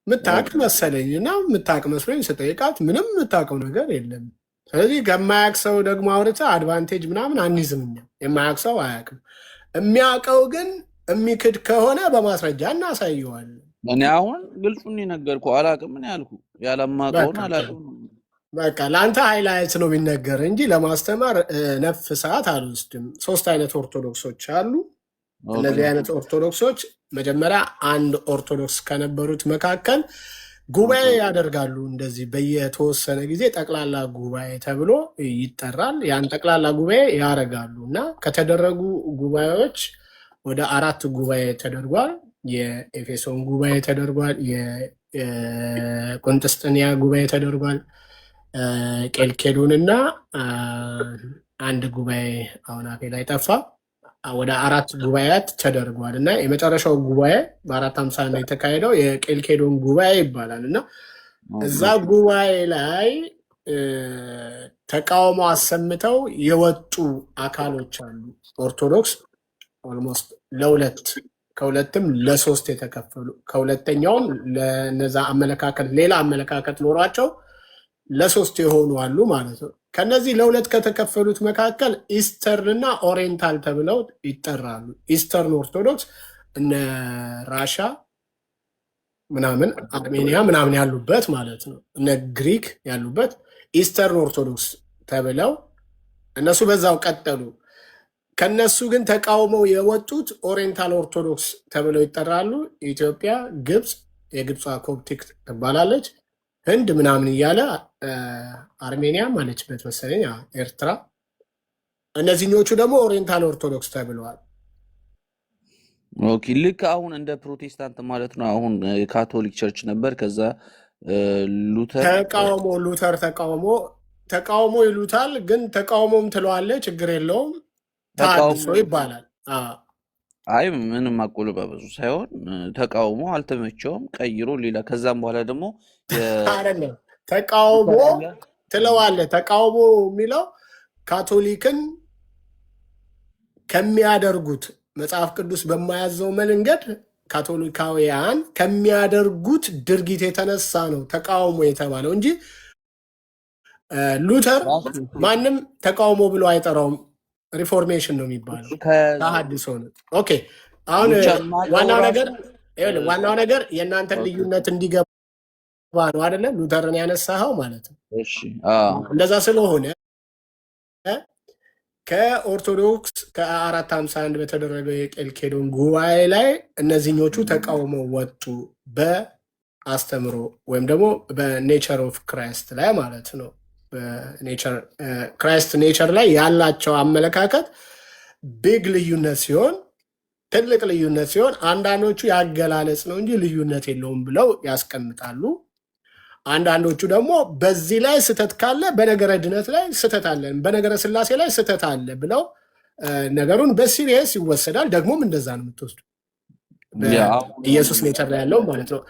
ምታቅ መሰለኝ እና ምታቅ መስሎኝ ስጠይቃት ምንም ምታቀው ነገር የለም። ስለዚህ ከማያቅ ሰው ደግሞ አውርተህ አድቫንቴጅ ምናምን አንይዝም። የማያቅ ሰው አያውቅም። የሚያውቀው ግን የሚክድ ከሆነ በማስረጃ እናሳየዋለን። እኔ አሁን ግልጹን ነገርኩህ። አላውቅም ምን ያልኩ ያለማውቀውን አላውቅም። በቃ ለአንተ ሃይላይት ነው የሚነገር እንጂ ለማስተማር ነፍ ሰዓት አልወስድም። 3 አይነት ኦርቶዶክሶች አሉ። እነዚህ አይነት ኦርቶዶክሶች መጀመሪያ አንድ ኦርቶዶክስ ከነበሩት መካከል ጉባኤ ያደርጋሉ። እንደዚህ በየተወሰነ ጊዜ ጠቅላላ ጉባኤ ተብሎ ይጠራል። ያን ጠቅላላ ጉባኤ ያደርጋሉ እና ከተደረጉ ጉባኤዎች ወደ 4 ጉባኤ ተደርጓል። የኤፌሶን ጉባኤ ተደርጓል። የቆንጥስጥንያ ጉባኤ ተደርጓል። ቄልቄዶን እና አንድ ጉባኤ አሁን አፌ ላይ ጠፋ። ወደ 4 ጉባኤያት ተደርጓል እና የመጨረሻው ጉባኤ በ451 የተካሄደው የቄልቄዶን ጉባኤ ይባላል እና እዛ ጉባኤ ላይ ተቃውሞ አሰምተው የወጡ አካሎች አሉ። ኦርቶዶክስ ኦልሞስት ለሁለት ከሁለትም ለ3 የተከፈሉ ከሁለተኛውም ለነዛ አመለካከት ሌላ አመለካከት ኖሯቸው ለ3 የሆኑ አሉ ማለት ነው። ከነዚህ ለ2 ከተከፈሉት መካከል ኢስተርን እና ኦሪየንታል ተብለው ይጠራሉ። ኢስተርን ኦርቶዶክስ እነ ራሻ ምናምን አርሜኒያ ምናምን ያሉበት ማለት ነው። እነ ግሪክ ያሉበት ኢስተርን ኦርቶዶክስ ተብለው እነሱ በዛው ቀጠሉ። ከነሱ ግን ተቃውመው የወጡት ኦሪየንታል ኦርቶዶክስ ተብለው ይጠራሉ። ኢትዮጵያ፣ ግብፅ፣ የግብፅ ኮፕቲክ ትባላለች፣ ህንድ ምናምን እያለ አርሜኒያ ማለችበት መሰለኝ፣ ኤርትራ። እነዚህኞቹ ደግሞ ኦሪየንታል ኦርቶዶክስ ተብለዋል። ኦኬ ልክ አሁን እንደ ፕሮቴስታንት ማለት ነው። አሁን ካቶሊክ ቸርች ነበር፣ ከዛ ሉተር ተቃውሞ ይሉታል። ግን ተቃውሞም ትለዋለ ችግር የለውም ታድሶ ይባላል። አይ ምንም አቆለባበሱ ሳይሆን ተቃውሞ አልተመቸውም ቀይሮ ሌላ። ከዛም በኋላ ደግሞ አይደለም ተቃውሞ ትለዋለ። ተቃውሞ የሚለው ካቶሊክን ከሚያደርጉት መጽሐፍ ቅዱስ በማያዘው መንገድ ካቶሊካውያን ከሚያደርጉት ድርጊት የተነሳ ነው ተቃውሞ የተባለው እንጂ ሉተር ማንም ተቃውሞ ብሎ አይጠራውም። ሪፎርሜሽን ነው የሚባለው፣ ተሐድሶ ነው። ኦኬ አሁን ዋናው ነገር የእናንተን ልዩነት እንዲገባ ነው አይደለ? ሉተርን ያነሳኸው ማለት ነው። እንደዛ ስለሆነ ከኦርቶዶክስ ከ451 በተደረገው የቄልቄዶን ጉባኤ ላይ እነዚህኞቹ ተቃውመው ወጡ፣ በአስተምሮ ወይም ደግሞ በኔቸር ኦፍ ክራይስት ላይ ማለት ነው። ክራይስት ኔቸር ላይ ያላቸው አመለካከት ቢግ ልዩነት ሲሆን ትልቅ ልዩነት ሲሆን አንዳንዶቹ ያገላለጽ ነው እንጂ ልዩነት የለውም ብለው ያስቀምጣሉ። አንዳንዶቹ ደግሞ በዚህ ላይ ስተት ካለ በነገረ ድነት ላይ ስተት አለን፣ በነገረ ስላሴ ላይ ስተት አለ ብለው ነገሩን በሲሪየስ ይወሰዳል። ደግሞም እንደዛ ነው የምትወስዱ ኢየሱስ ኔቸር ላይ ያለው ማለት ነው።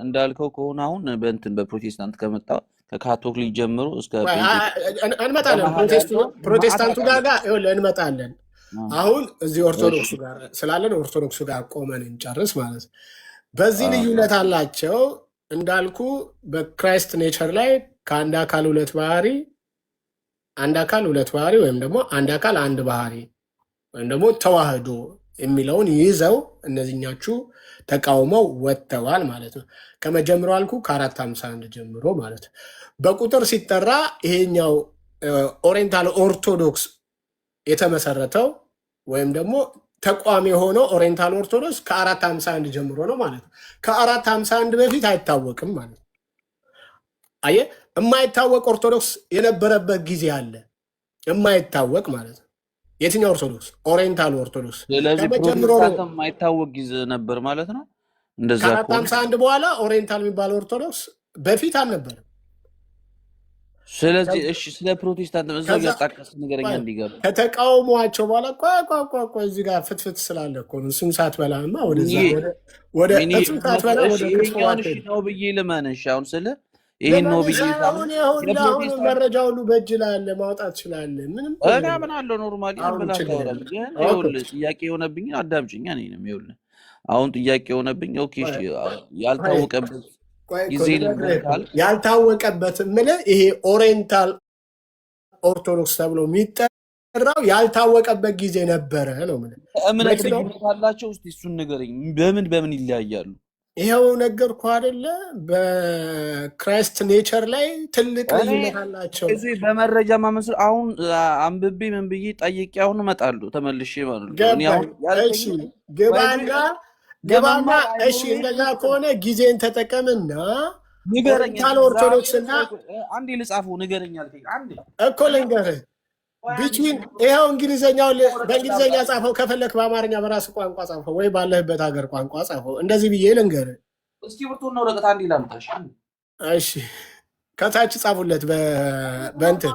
እንዳልከው ከሆነ አሁን በእንትን በፕሮቴስታንት ከመጣ ከካቶሊክ ጀምሮ እስከ እንመጣለን። ፕሮቴስታንቱ ጋር እንመጣለን። አሁን እዚህ ኦርቶዶክሱ ጋር ስላለን ኦርቶዶክሱ ጋር ቆመን እንጨርስ ማለት ነው። በዚህ ልዩነት አላቸው እንዳልኩ በክራይስት ኔቸር ላይ ከአንድ አካል 2 ባህሪ፣ አንድ አካል 2 ባህሪ ወይም ደግሞ አንድ አካል 1 ባህሪ ወይም ደግሞ ተዋህዶ የሚለውን ይዘው እነዚህኛቹ ተቃውመው ወጥተዋል ማለት ነው። ከመጀመሩ አልኩ ከ451 ጀምሮ ማለት ነው። በቁጥር ሲጠራ ይሄኛው ኦሪየንታል ኦርቶዶክስ የተመሰረተው ወይም ደግሞ ተቋም የሆነው ኦሪየንታል ኦርቶዶክስ ከ451 ጀምሮ ነው ማለት ነው። ከ451 በፊት አይታወቅም ማለት ነው። አየህ፣ የማይታወቅ ኦርቶዶክስ የነበረበት ጊዜ አለ፣ የማይታወቅ ማለት ነው። የትኛው ኦርቶዶክስ? ኦሪየንታል ኦርቶዶክስ። ስለዚህ ፕሮቴስታንት የማይታወቅ ጊዜ ነበር ማለት ነው። እንደዛ ከ451 በኋላ ኦሪየንታል የሚባል ኦርቶዶክስ በፊት አልነበረም። ስለዚህ እሺ ስለ ፕሮቴስታንት እዛው ያጣቀስ ነገረኛ እንዲገባ ከተቃውሟቸው በኋላ ቆይ እዚህ ጋር ፍትፍት ስላለ እኮ ነው። እሱም ሳትበላማ ወደዛ ወደ እሱም ሳትበላ ወደ ክርስቶስ ነው ብዬ ልመንሽ። አሁን ስለ ይሄን ነው ብዬ አሁን መረጃ ሁሉ በእጅ ላይ አለ፣ ማውጣት ይችላል። ምንም እኔ ምን አለው ኖርማሊ ብላ ታወራል። ይኸውልህ ጥያቄ የሆነብኝ አዳምጪኝ። እኔ ነው ይኸውልህ አሁን ጥያቄ የሆነብኝ ኦኬ እሺ ያልታወቀበት ጊዜ ያልታወቀበት ምን ይሄ ኦሪየንታል ኦርቶዶክስ ተብሎ የሚጠራው ያልታወቀበት ጊዜ ነበረ ነው። ምን እምነት ልዩነት አላቸው? እስቲ እሱን ንገረኝ። በምን ይለያያሉ? ይኸው ነገርኩህ አይደለ? በክራይስት ኔቸር ላይ ትልቅ ልዩነት አላቸው። እዚህ በመረጃ ማመስል አሁን አንብቤ ምን ብዬ ጠይቄ አሁን እመጣለሁ ተመልሼ ማለት ነው። ገባና እሺ፣ እንደዛ ከሆነ ጊዜን ተጠቀምና ንገረኝ። ኦርቶዶክስና አንዴ ልጻፈው ንገረኝ አልከኝ። አንዴ እኮ ልንገርህ ቢትዊን ይኸው እንግሊዘኛው በእንግሊዘኛ ጻፈው፣ ከፈለክ በአማርኛ በራስ ቋንቋ ጻፈው፣ ወይ ባለህበት ሀገር ቋንቋ ጻፈው። እንደዚህ ብዬ ልንገርህ። እስኪ ብርቱና ወረቀት አንዴ ላምጣሽ። እሺ ከታች ጻፉለት፣ በእንትን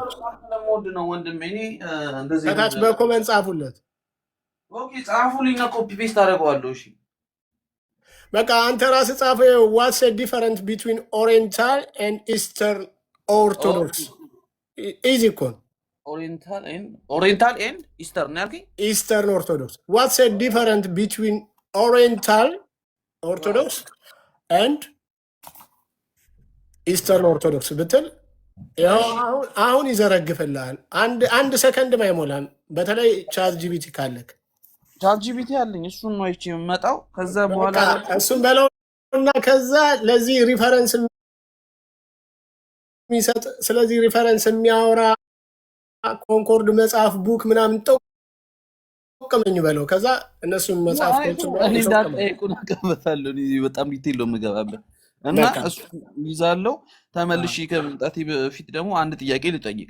ለሞድ ነው ወንድሜ። እንደዚህ ከታች በኮመንት ጻፉለት። ኦኬ ጻፉልኝ፣ ኮፒ ፔስት አደርገዋለሁ። እሺ በቃ አንተ ራስህ ጻፈው። ዋትስ ዘ ዲፈረንስ ቢትዊን ኦሪየንታል ኤንድ ኢስተርን ኦርቶዶክስ? ኢዚ እኮ ነው። ኦሪየንታል ኤንድ ኢስተርን ያልከኝ? ኢስተርን ኦርቶዶክስ። ዋትስ ዘ ዲፈረንስ ቢትዊን ኦሪየንታል ኦርቶዶክስ ኤንድ ኢስተርን ኦርቶዶክስ ብትል አሁን ይዘረግፍልሃል። አንድ ሰከንድም አይሞላም። በተለይ ቻት ጂቢቲ ካለክ ቻት ጂቢቲ አለኝ። እሱን ነው አይቼ የምመጣው። ከዛ በኋላ እሱን በለውና ከዛ ለዚህ ሪፈረንስ የሚሰጥ ስለዚህ ሪፈረንስ የሚያወራ ኮንኮርድ መጽሐፍ ቡክ ምናምን ጠቅመኝ በለው። ከዛ እነሱን መጽሐፍቶች እንዳጠይቁን አቀበታለሁ። በጣም ዲቴል ነው የምገባበት እና እሱ ይዛለው። ተመልሼ ከመምጣቴ በፊት ደግሞ አንድ ጥያቄ ልጠይቅ።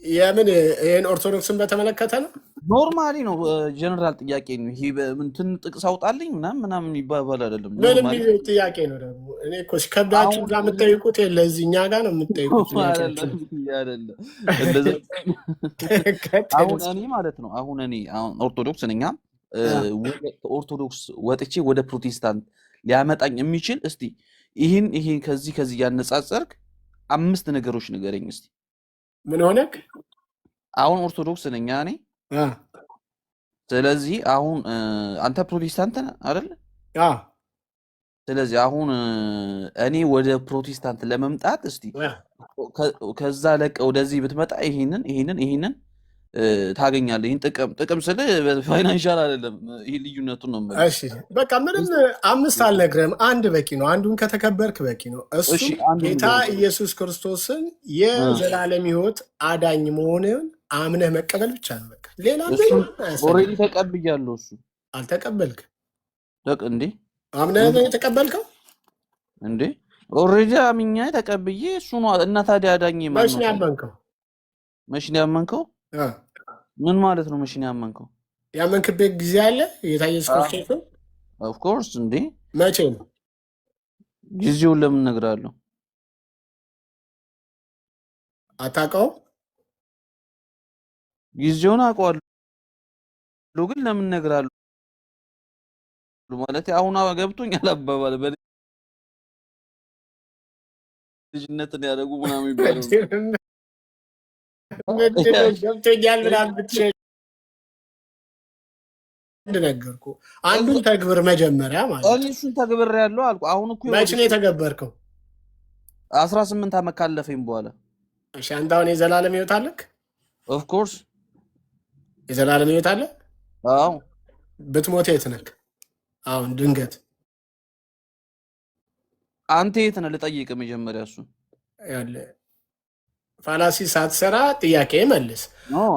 የምን ይሄን ኦርቶዶክስን በተመለከተ ነው? ኖርማሊ ነው፣ ጀነራል ጥያቄ ነው። ይሄ ምን ትንጥቅስ አውጣልኝ ምናምን ይባባል አይደለም። ምን ጥያቄ ነው ደግሞ? እኔ እኮ ሲከብዳችሁ ጋር የምትጠይቁት ለዚህ እኛ ጋር ነው የምትጠይቁት አይደለም። አሁን እኔ ማለት ነው አሁን ኦርቶዶክስ ነኝ። ኦርቶዶክስ ወጥቼ ወደ ፕሮቴስታንት ሊያመጣኝ የሚችል እስቲ ይሄን ከዚህ ያነጻጸርክ 5 ነገሮች ንገረኝ እስቲ። ምን ሆነክ? አሁን ኦርቶዶክስ ነኝ እኔ። ስለዚህ አሁን አንተ ፕሮቴስታንት ነህ አይደል? ስለዚህ አሁን እኔ ወደ ፕሮቴስታንት ለመምጣት እስቲ ከዛ ለቀ ወደዚህ ብትመጣ ይሄንን ታገኛለህ። ይሄን ጥቅም ስለ ፋይናንሻል አይደለም። ይሄ ልዩነቱን ነው ማለት። እሺ በቃ ምንም 5 አልነግርህም። አንድ በቂ ነው። አንዱን ከተከበርክ በቂ ነው። እሱ ጌታ ኢየሱስ ክርስቶስን የዘላለም ሕይወት አዳኝ መሆኑን አምነህ መቀበል ብቻ ነው። በቃ ሌላ ኦሬዲ ተቀብያለሁ። እሱ አልተቀበልክ እንዴ? አምነህ ነው የተቀበልከው እንዴ? ኦሬዲ አምኛ ተቀብዬ እሱ ነው። እና ታዲያ አዳኝ ማለት ነው። መች ነው ያመንከው? ምን ማለት ነው? መሽን ያመንከው? ያመንክበት ጊዜ አለ ጌታ ኢየሱስ ክርስቶስ? ኦፍ ኮርስ። እንዴ መቼ ነው? ጊዜውን ለምን እነግርሃለሁ? አታውቀውም? ጊዜውን አውቀዋለሁ ግን ለምን እነግርሃለሁ ማለት አሁን ገብቶኛል። አባባል በልጅነት ያደረጉ ምናምን ይባላል። ገብቶኛል ምናምን ብትሸሽ እንደነገርኩ አንዱን ተግብር መጀመሪያ ማለት ነው። እሱን ተግብር ያለው አልኩ። አሁን እኮ መቼ ነው የተገበርከው? 18 ዓመት ካለፈኝ በኋላ። እሺ አንተ አሁን የዘላለም ሕይወት አለክ? ኦፍ ኮርስ የዘላለም ሕይወት አለ። አዎ። ብትሞት የት ነህ አሁን? ድንገት አንተ የት ነህ? ልጠይቅ መጀመሪያ እሱን ያለ ፋላሲ ሳትሰራ ጥያቄ መልስ።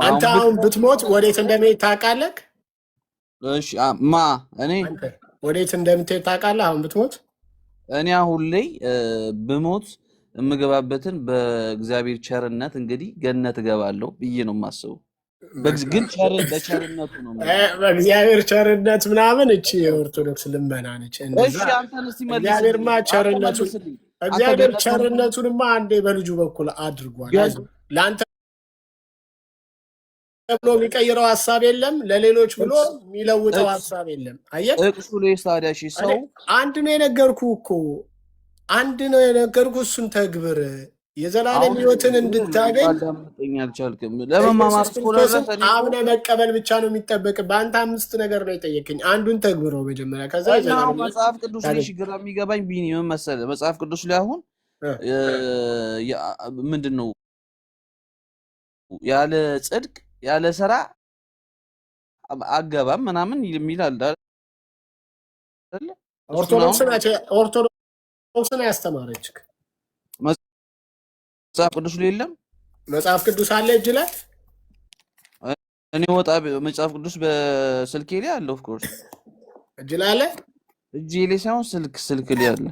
አንተ አሁን ብትሞት ወዴት እንደምትሄድ ታውቃለህ? እሺ እኔ ወዴት እንደምትሄድ ታውቃለህ? አሁን ብትሞት እኔ አሁን ላይ ብሞት የምገባበትን በእግዚአብሔር ቸርነት እንግዲህ ገነት እገባለሁ ብዬ ነው የማስበው። ግን በቸርነቱ ነው በእግዚአብሔር ቸርነት ምናምን። እቺ የኦርቶዶክስ ልመና ነች። እሺ አንተን እስቲ መልስ። እግዚአብሔርማ ቸርነቱ እግዚአብሔር ቸርነቱንማ አንዴ በልጁ በኩል አድርጓል። ለአንተ ብሎ የሚቀይረው ሀሳብ የለም፣ ለሌሎች ብሎ የሚለውጠው ሀሳብ የለም። አየህ እሱ ለስታዲያ ሰው አንድ ነው የነገርኩህ እኮ አንድ ነው የነገርኩህ፣ እሱን ተግብር የዘላለም ሕይወትን እንድታገኝ አልቻልክም። ለመማማር አምነህ መቀበል ብቻ ነው የሚጠበቅ። በአንተ 5 ነገር ነው የጠየቀኝ፣ አንዱን ተግብረው መጀመሪያ። ከዛ መጽሐፍ ቅዱስ ላይ ችግር የሚገባኝ ቢኒ ምን መሰለህ፣ መጽሐፍ ቅዱስ ላይ አሁን ምንድን ነው ያለ ጽድቅ ያለ ስራ አገባም ምናምን የሚላል አይደል? ኦርቶዶክስን ያስተማረች መጽሐፍ ቅዱስ ላይ የለም። መጽሐፍ ቅዱስ አለ እጅ ላይ እኔ ወጣ መጽሐፍ ቅዱስ በስልኬ ላይ አለ። ኦፍ ኮርስ እጅ ላይ አለ። እጅ ላይ ሳይሆን ስልክ ላይ አለ።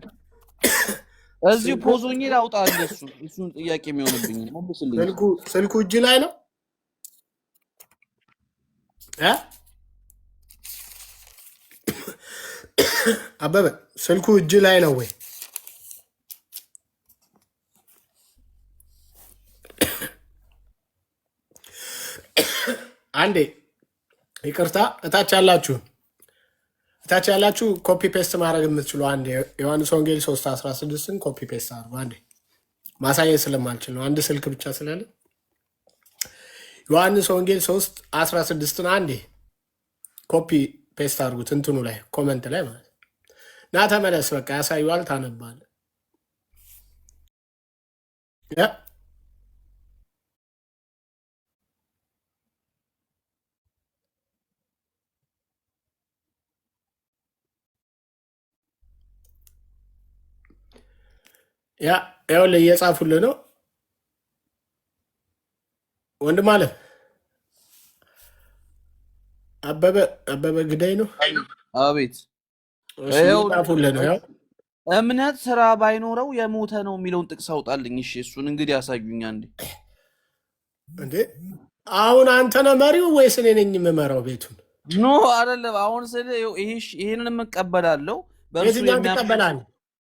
እዚሁ ፖዞኝ ላውጣልህ። እሱን ጥያቄ የሚሆንብኝ ስልኩ እጅ ላይ ነው። አበበ ስልኩ እጅ ላይ ነው ወይ? አንዴ ይቅርታ፣ እታች ያላችሁ ኮፒ ፔስት ማድረግ የምትችሉ አንዴ ዮሐንስ ወንጌል 3:16ን ኮፒ ፔስት አድርጉ። አንዴ ማሳየት ስለማልችል ነው፣ አንድ ስልክ ብቻ ስላለ ዮሐንስ ወንጌል 3:16ን አንዴ ኮፒ ፔስት አድርጉት፣ እንትኑ ላይ ኮመንት ላይ ማለት ና ተመለስ። በቃ ያሳዩዋል፣ ታነባለህ። ይኸውልህ እየጻፉልህ ነው ወንድም አለ አበበ ግዳይ ነው። አቤት ጻፉልህ ነው። ያው እምነት ስራ ባይኖረው የሞተ ነው የሚለውን ጥቅስ አውጣልኝ። እሺ እሱን እንግዲህ ያሳዩኝ እንዴ። አሁን አንተ ነህ መሪው ወይስ እኔ ነኝ የምመራው ቤቱን? ኖ አይደለም። አሁን ስለ ይሄንን የምቀበላለው በእርሱ የሚያምን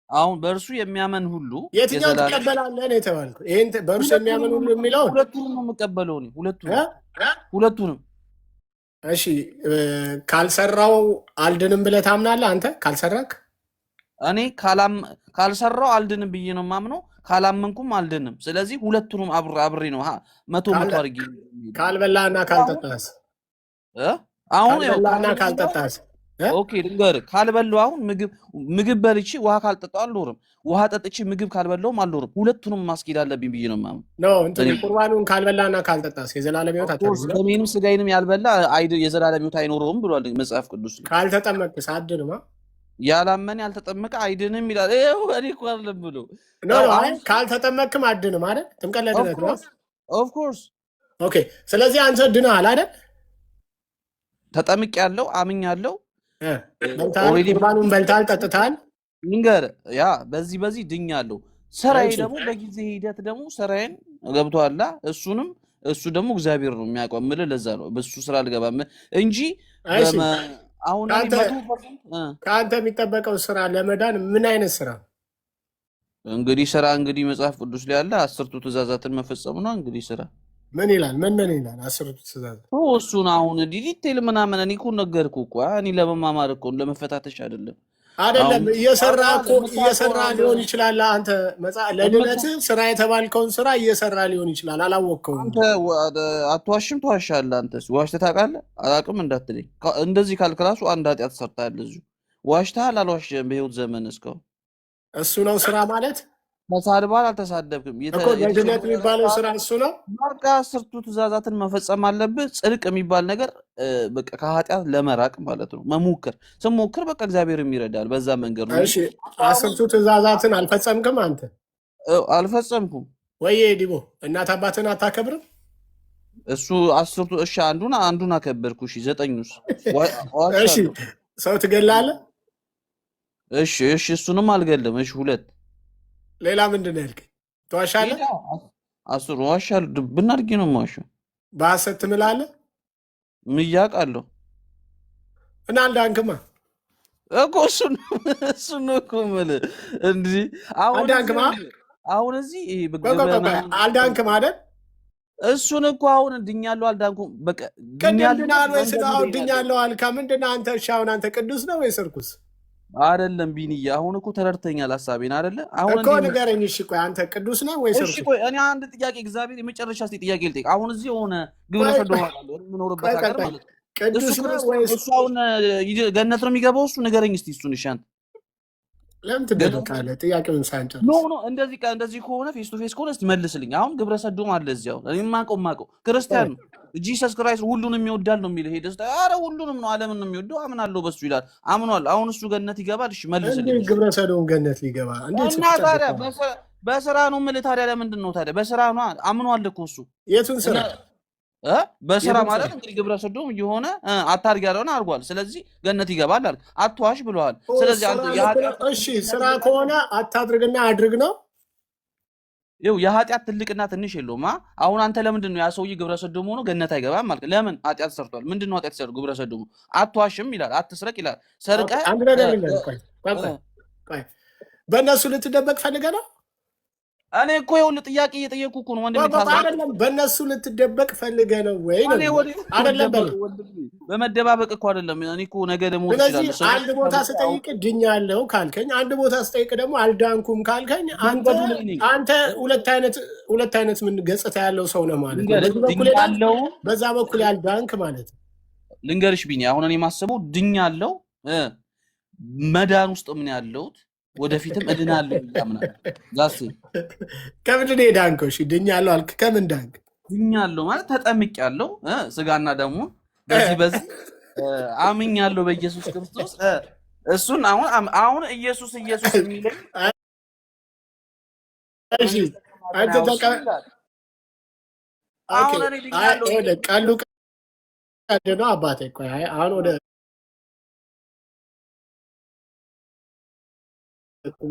አሁን በእርሱ የሚያምን ሁሉ የትኛው ትቀበላለህ ነው የተባልኩት? ይሄን በእርሱ የሚያምን ሁሉ የሚለው ሁለቱንም ነው የምቀበለው እኔ ሁለቱንም። እሺ ካልሰራው አልድንም ብለህ ታምናለህ አንተ? ካልሰራክ እኔ ካልሰራው አልድንም ብዬ ነው የማምነው፣ ካላመንኩም አልድንም። ስለዚህ ሁለቱንም አብሬ ነው 100 አድርጌ። ካልበላህና ካልጠጣህስ? አሁን ካልበላህና ካልጠጣህስ? ኦኬ ልንገርህ፣ ካልበላሁ አሁን ምግብ በልቼ ውሃ ካልጠጣሁ አልኖርም፣ ውሃ ጠጥቼ ምግብ ካልበላሁም አልኖርም። ሁለቱንም ማስኬድ አለብኝ ብዬ ነው የማምነው። ነው እንትን ቁርባኑን ካልበላህና ካልጠጣህስ የዘላለም ሕይወት አታገኝም። ደሜንም ስጋዬንም ያልበላ የዘላለም ሕይወት አይኖረውም ብሏል መጽሐፍ ቅዱስ። ካልተጠመቅስ አድንማ፣ ያላመነ ያልተጠመቀ አይድንም ይላል። እኔ እኮ አይደለም ብሎ ካልተጠመቅክም አድንም አይደል? ጥምቀት ለድነት ነው። ኦፍ ኮርስ ኦኬ። ስለዚህ አንተ ድነሃል አይደል? ተጠምቄያለሁ፣ አምኛለሁ። ቁርባኑን በልተሃል፣ ጠጥተሃል። ልንገርህ ያ በዚህ ድኛለሁ። ስራዬ ደግሞ በጊዜ ሂደት ደግሞ ስራዬን ገብቶሃል። እሱ ደግሞ እግዚአብሔር ነው የሚያውቀው የምልህ ለዛ ነው በሱ ስራ አልገባም እንጂ አሁን ከአንተ የሚጠበቀው ስራ ለመዳን ምን አይነት ስራ? እንግዲህ መጽሐፍ ቅዱስ ላይ ያለ 10ቱ ትእዛዛትን መፈጸም ነው። እንግዲህ ስራ ምን ይላል? ምን ይላል? 10ቱ ትእዛዛት እሱን አሁን ዲቴል ምናምን እኔ እኮ ነገርኩህ እኮ እኔ ለመማማር እኮ ለመፈታተሽ አይደለም እየሰራ ሊሆን ይችላል። አንተ ለድነት ስራ የተባልከውን ስራ እየሰራ ሊሆን ይችላል። አላወቅከውም። አንተ አትዋሽም፣ ትዋሻለህ። አንተስ ዋሽተህ ታውቃለህ? አላውቅም እንዳትለኝ። እንደዚህ ካልክ እራሱ አንድ ኃጢአት ሰርተሃል። እዚሁ ዋሽተሃል። አልዋሽም በህይወት ዘመን እስካሁን። እሱ ነው ስራ ማለት። ተሳድበሃል፣ አልተሳደብክም። ለድነት የሚባለው ስራ እሱ ነው። በቃ 10ቱ ትእዛዛትን መፈጸም አለብህ። ጽድቅ የሚባል ነገር በቃ ከኃጢአት ለመራቅ ማለት ነው። መሞከር ስሞክር በቃ እግዚአብሔር ይረዳል። በዛ መንገድ ነው። እሺ 10ቱ ትእዛዛትን አልፈጸምክም አንተ? አልፈጸምኩም። ወይዬ ዲቦ እናት አባትን አታከብርም? እሱ 10ቱ እሺ፣ አንዱን አከበርኩ። እሺ 9ኙስ? እሺ ሰው ትገላለህ? እሺ እሱንም አልገልም። እሺ 2 ሌላ ምንድን ነው ያልከኝ? ትዋሻለህ? 10 ዋሻለሁ። ድብና አድርጌ ነው የማዋሸው። በሐሰት ትምላለህ? ምያውቃለሁ እና አልዳንክማ። እኮ እሱን እኮ የምልህ እንጂ አሁን እዚህ አልዳንክም አይደል? እሱን እኮ አሁን ድኛለሁ አልዳንኩም። በቃ ድኛለሁ ወይ ስለው ድኛለሁ አልካ። ምንድን ነው አንተ? እሺ አሁን አንተ ቅዱስ ነው ወይስ እርኩስ? አይደለም ቢኒዬ፣ አሁን እኮ ተረድተኛል ሐሳቤን አይደለ? አሁን እኮ ንገረኝ። እሺ ቆይ አንተ ቅዱስ ነው ወይስ እርኩስ? እሺ ቆይ እኔ አንድ ጥያቄ እግዚአብሔር የመጨረሻ ጥያቄ ልጠይቅ። አሁን እዚህ ሆነ ግብረ ሰዶም አለው የምኖርበት ሀገር ማለት ነው። ቅዱስ ነው ወይስ እሱ አሁን ገነት ነው የሚገባው? እሱ ንገረኝ እስቲ እሱን። እሺ አንተ ለምን ትደብቃለህ? ጥያቄውን ሳንጨርስ ኖ እንደዚህ ከሆነ ፌስ ቱ ፌስ ከሆነ እስቲ መልስልኝ። አሁን ግብረ ሰዶም አለ እዚያው እኔ ማቀው ክርስቲያን ነው ጂሰስ ክራይስት ሁሉንም ይወዳል ነው የሚለው። ሄደስ አረ ሁሉንም ነው ዓለምን ነው የሚወደው አምናለሁ በሱ ይላል። አምኗል። አሁን እሱ ገነት ይገባል። እሺ መልስልኝ። እንዴ ግብረ ሰዶም ገነት ሊገባ እንዴት? እና ታዲያ በስራ ነው የምልህ። ታዲያ ለምንድን ነው ታዲያ? በስራ ነው። አምኗል እኮ እሱ። የቱን ስራ? በስራ ማለት እንግዲህ ግብረ ሰዶም የሆነ አታርግ ያለውን አድርጓል። ስለዚህ ገነት ይገባል አልክ። አትዋሽ ብለዋል። ስለዚህ አንተ እሺ ስራ ከሆነ አታድርግና አድርግ ነው። ይኸው የኃጢአት ትልቅና ትንሽ የለውም። አሁን አንተ ለምንድን ነው ያ ሰውዬ ግብረ ሰዶም ሆኖ ገነት አይገባም ማለት? ለምን? ኃጢአት ሰርቷል። ምንድን ነው ኃጢአት ሰርቷል? ግብረ ሰዶም አትዋሽም ይላል፣ አትስረቅ ይላል። ሰርቀ አንድ ነገር ይላል። ቆይ በእነሱ ልትደበቅ ፈልገህ ነው? እኔ እኮ ይኸውልህ ጥያቄ እየጠየኩ እኮ ነው ወንድሜ። አይደለም በእነሱ ልትደበቅ ፈልገህ ነው ወይ? አይደለም በመደባበቅ እኮ አይደለም። እኔ እኮ ነገ ደግሞ ስለዚህ አንድ ቦታ ስጠይቅ ድኛለሁ ካልከኝ፣ አንድ ቦታ ስጠይቅ ደግሞ አልዳንኩም ካልከኝ አንተ ሁለት አይነት ምን ገጽታ ያለው ሰው ነው ማለት ነው። በዛ በኩል ያልዳንክ ማለት ነው። ልንገርሽ ቢኒ፣ አሁን እኔ የማስበው ድኛለሁ መዳን ውስጥ ምን ያለሁት ወደፊትም እድናለሁ ያምናል። ዛስ ከምንድን ነው የዳንከው? እሺ ድኛለሁ አልክ። ከምን ዳንክ? ድኛለሁ ማለት ተጠምቄያለሁ ስጋና ደግሞ በዚህ አምኛለሁ በኢየሱስ ክርስቶስ። እሱን አሁን ኢየሱስ የሚለኝ እሺ አንተ አሁን እኔ ድኛለሁ ቀሉ ነው አባቴ። ቆይ አሁን ወደ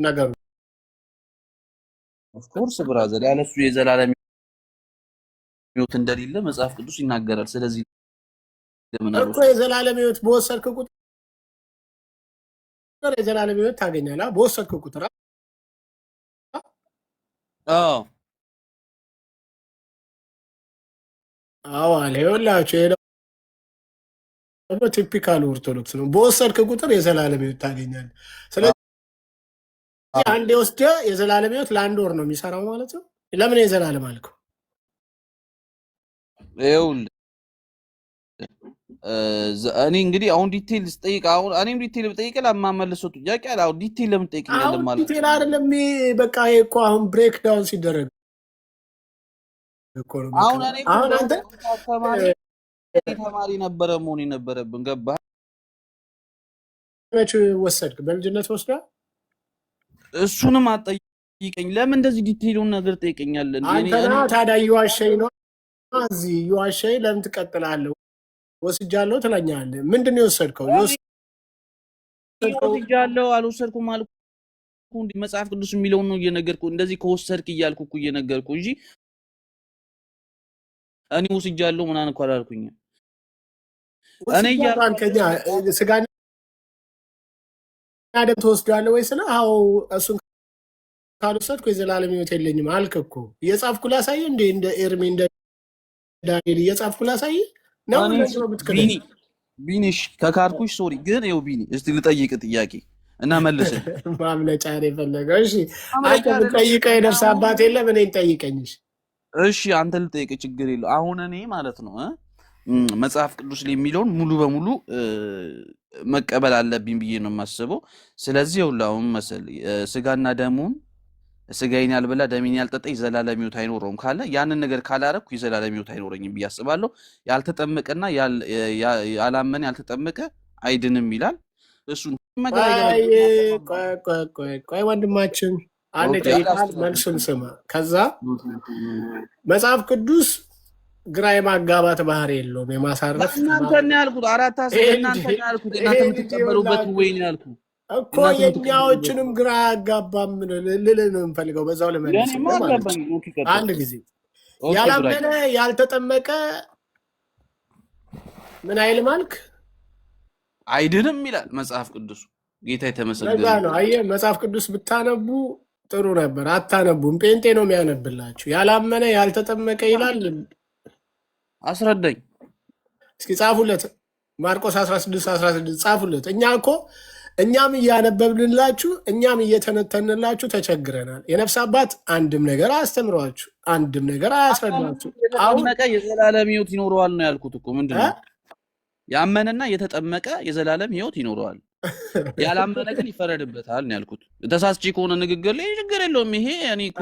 ነገሩ ኦፍኮርስ ብራዘር ያለሱ የዘላለም ሕይወት እንደሌለ መጽሐፍ ቅዱስ ይናገራል። ስለዚህ እኮ የዘላለም ሕይወት በወሰድክ ቁጥር የዘላለም ሕይወት ታገኛለህ። በወሰድክ ቁጥር አዎ አለ። ይኸውላችሁ ይሄ ደግሞ ቲፒካል ኦርቶዶክስ ነው። በወሰድክ ቁጥር የዘላለም ሕይወት ታገኛለህ። ስለዚህ አንድ ወስደህ የዘላለም ሕይወት ለአንድ ወር ነው የሚሰራው ማለት ነው። ለምን የዘላለም አልከው? ይኸውልህ እኔ እንግዲህ አሁን ዲቴል ስጠይቅ አሁን እኔም ዲቴል ብጠይቅህ ለማመልሰው ጥያቄ አለ። አሁን ዲቴል ለምን ጠይቀኛለህ ማለት ነው? ዲቴል አይደለም በቃ እኮ አሁን ብሬክ ዳውን ሲደረግ እኮ ነው። አሁን አንተ ተማሪ ነበረ መሆን የነበረብን ገባህ? መቼ ወሰድክ? በልጅነት ወስደህ እሱንም አጠይቀኝ። ለምን እንደዚህ ዲቴይሉን ነገር ጠይቀኛለህ? አንተና ታዲያ እየዋሸኝ ነው። እዚህ እየዋሸኝ ለምን ትቀጥላለህ? ወስጃለሁ ትለኛለህ። ምንድን ነው የወሰድከው? ወስጃለሁ አልወሰድኩም አልኩ እንዴ? መጽሐፍ ቅዱስ የሚለውን ነው እየነገርኩ። እንደዚህ ከወሰድክ እያልኩ እኮ እየነገርኩ እንጂ እኔ ወስጃለሁ ምናምን እኮ አላልኩኝም። እኔ ያንከኛ ስጋና ደም ትወስዳለህ ወይ ስለ አዎ እሱን ካልወሰድኩ የዘላለም ሕይወት የለኝም አልክ እኮ። እየጻፍኩ ላሳይህ እንደ ኤርሚ እንደ ዳንኤል እየጻፍኩ ላሳይህ ነው። ቢኒሽ ከካርኩሽ ሶሪ። ግን ይኸው ቢኒ እስቲ ልጠይቅ ጥያቄ እና መልስ። ማምለጫ ነው የፈለገው። እሺ አንተ ልጠይቀህ የደርስ አባት የለም እኔን ጠይቀኝሽ። እሺ አንተ ልጠይቅ ችግር የለው። አሁን እኔ ማለት ነው መጽሐፍ ቅዱስ ላይ የሚለውን ሙሉ በሙሉ መቀበል አለብኝ ብዬ ነው የማስበው። ስለዚህ ይኸውልህ መሰለኝ ስጋና ደሙን ስጋዬን ያልበላ ደሜን ያልጠጣ የዘላለም ሕይወት አይኖረውም ካለ ያንን ነገር ካላረኩ የዘላለም ሕይወት አይኖረኝም ብዬ አስባለሁ። ያልተጠመቀና ያላመነ ያልተጠመቀ አይድንም ይላል። እሱን ቆይ ወንድማችን አንድ ጠይቃል፣ መልሱን ስማ። ከዛ መጽሐፍ ቅዱስ ግራ የማጋባት ባህሪ የለውም፣ የማሳረፍ እናንተ ነው ያልኩት። እናንተ ነው ያልኩት። እናንተ የምትቀበሉበት ወይ ነው ያልኩት እኮ የኛዎችንም ግራ ያጋባም ልልህ ነው የምፈልገው። በዛው ለመልስ አንድ ጊዜ ያላመነ ያልተጠመቀ ምን አይልም አልክ? አይድንም ይላል መጽሐፍ ቅዱስ። ጌታ የተመሰገነ ለዛ ነው። አየህ መጽሐፍ ቅዱስ ብታነቡ ጥሩ ነበር። አታነቡም። ጴንጤ ነው የሚያነብላችሁ። ያላመነ ያልተጠመቀ ይላል። አስረዳኝ እስኪ ጻፉለት። ማርቆስ 16:16 ጻፉለት። እኛም እያነበብንላችሁ እኛም እየተነተንላችሁ ተቸግረናል። የነፍስ አባት አንድም ነገር አያስተምሯችሁ፣ አንድም ነገር አያስረዷችሁ። የተጠመቀ የዘላለም ሕይወት ይኖረዋል ነው ያልኩት እኮ። ምንድን ነው ያመነና የተጠመቀ የዘላለም ሕይወት ይኖረዋል፣ ያላመነ ግን ይፈረድበታል ነው ያልኩት። ተሳስቼ ከሆነ ንግግር ላይ ችግር የለውም። ይሄ እኔ እኮ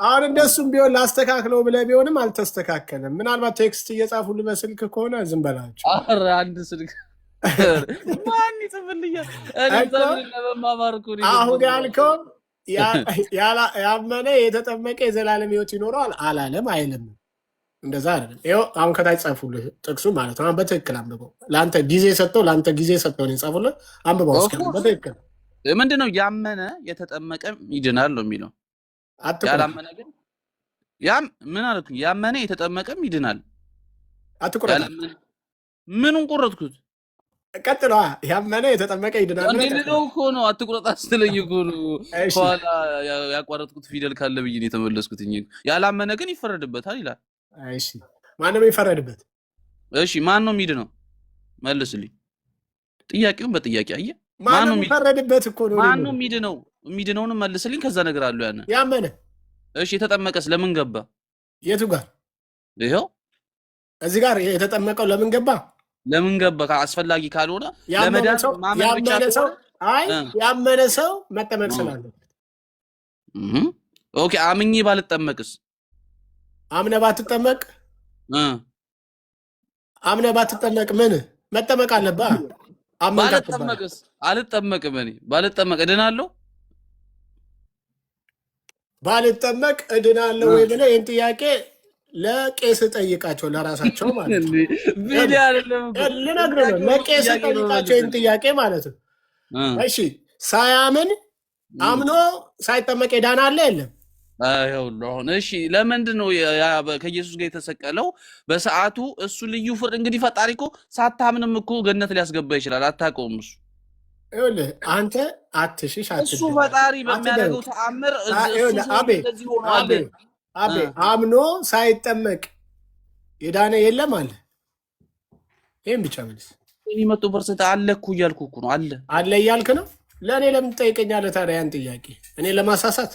አሁን እንደሱም ቢሆን ላስተካክለው ብለህ ቢሆንም አልተስተካከለም። ምናልባት ቴክስት እየጻፉልህ በስልክ ከሆነ ዝም በላቸው። ኧረ አንድ ስልክ ማን ይጽፍልኛል? አሁን ያልከው ያመነ የተጠመቀ የዘላለም ሕይወት ይኖረዋል አላለም አይልም። እንደዛ አይደለም። ይኸው አሁን ከታች ጻፉልህ ጥቅሱ ማለት ነው። በትክክል አንብበው። ለአንተ ጊዜ ሰጥተው ነው የጻፉልህ። አንብበው እስኪ በትክክል ምንድን ነው ያመነ የተጠመቀ ይድናል ነው የሚለው። ያላመነ ግን ምን አልኩኝ? ያመነ የተጠመቀም ይድናል። አትቁረጥ። ምኑን ቆረጥኩት? ቀጥሏ። ያመነ የተጠመቀ ይድናል ነው እኮ ነው። አትቁረጥ ስትለኝ እኮ ነው ኋላ ያቋረጥኩት ፊደል ካለ ብዬ ነው የተመለስኩት። ያላመነ ግን ይፈረድበታል ይላል። እሺ ማን ነው የሚፈረድበት? እሺ ማን ነው የሚድነው? መልስልኝ ጥያቄውን በጥያቄ። አየህ ማን ነው የሚፈረድበት እኮ ነው። ማን ነው የሚድነው? የሚድነውን መልስልኝ። ከዛ ነገር አለው ያመነ። እሺ የተጠመቀስ ለምን ገባ? የቱ ጋር? ይሄው እዚህ ጋር የተጠመቀው ለምን ገባ? ለምን ገባ? አስፈላጊ ካልሆነ ያመነ ሰው መጠመቅ ስላለበት። ኦኬ አምኜ ባልጠመቅስ? አምነህ ባትጠመቅ ምን መጠመቅ አለብህ? ባልጠመቅስ? አልጠመቅም። እኔ ባልጠመቅ እድናለሁ? ባልጠመቅ እድናለሁ ወይ ብለህ ይህን ጥያቄ ለቄስ ጠይቃቸው፣ ለራሳቸው ማለት ነው። ልነግርህ ነው። ለቄስ ጠይቃቸው ይህን ጥያቄ ማለት ነው። እሺ ሳያምን አምኖ ሳይጠመቅ የዳነ አለ የለም? አሁን እሺ ለምንድን ነው ከኢየሱስ ጋር የተሰቀለው? በሰዓቱ እሱ ልዩ ፍርድ። እንግዲህ ፈጣሪ እኮ ሳታምንም እኮ ገነት ሊያስገባ ይችላል። አታውቀውም። እሱ ይኸውልህ አንተ አትሽሽ። እሱ ፈጣሪ በሚያደርገው ተአምር አምኖ ሳይጠመቅ የዳነ የለም አለ። ይህም ብቻ መልስ። 100% አለ እኮ እያልኩ እኮ ነው። አለ እያልክ ነው። ለእኔ ለምን ትጠይቀኛለህ ታዲያ ያን ጥያቄ? እኔ ለማሳሳት?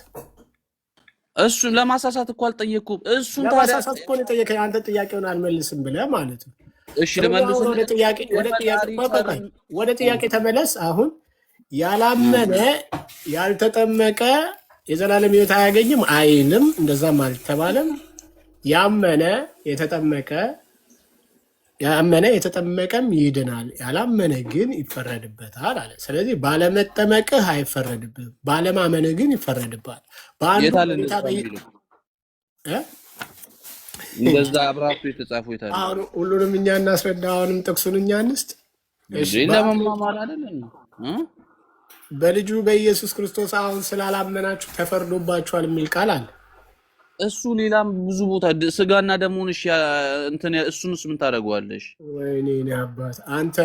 እሱን ለማሳሳት እኮ አልጠየቅኩም። እሱን ለማሳሳት እኮ ነው የጠየቀኝ። አንተ ጥያቄውን አልመልስም ብለህ ማለት ነው። እሺ ለመልስ። ወደ ጥያቄ ተመለስ። አሁን ያላመነ ያልተጠመቀ የዘላለም ሕይወት አያገኝም አይልም። እንደዛም አልተባለም። ያመነ የተጠመቀም ይድናል፣ ያላመነ ግን ይፈረድበታል አለ። ስለዚህ ባለመጠመቅህ አይፈረድብህም፣ ባለማመንህ ግን ይፈረድብሃል። እንደዛ አብራቱ የተጻፈው ይታል። አሁን ሁሉንም እኛ እናስረዳ። አሁንም ጥቅሱን እኛ እንስጥ። ለመማማር አይደለም። በልጁ በኢየሱስ ክርስቶስ አሁን ስላላመናችሁ ተፈርዶባችኋል የሚል ቃል አለ። እሱ ሌላም ብዙ ቦታ ስጋና ደሙን እሱንስ ምን ታደርገዋለሽ? ወይኔ አባት አንተ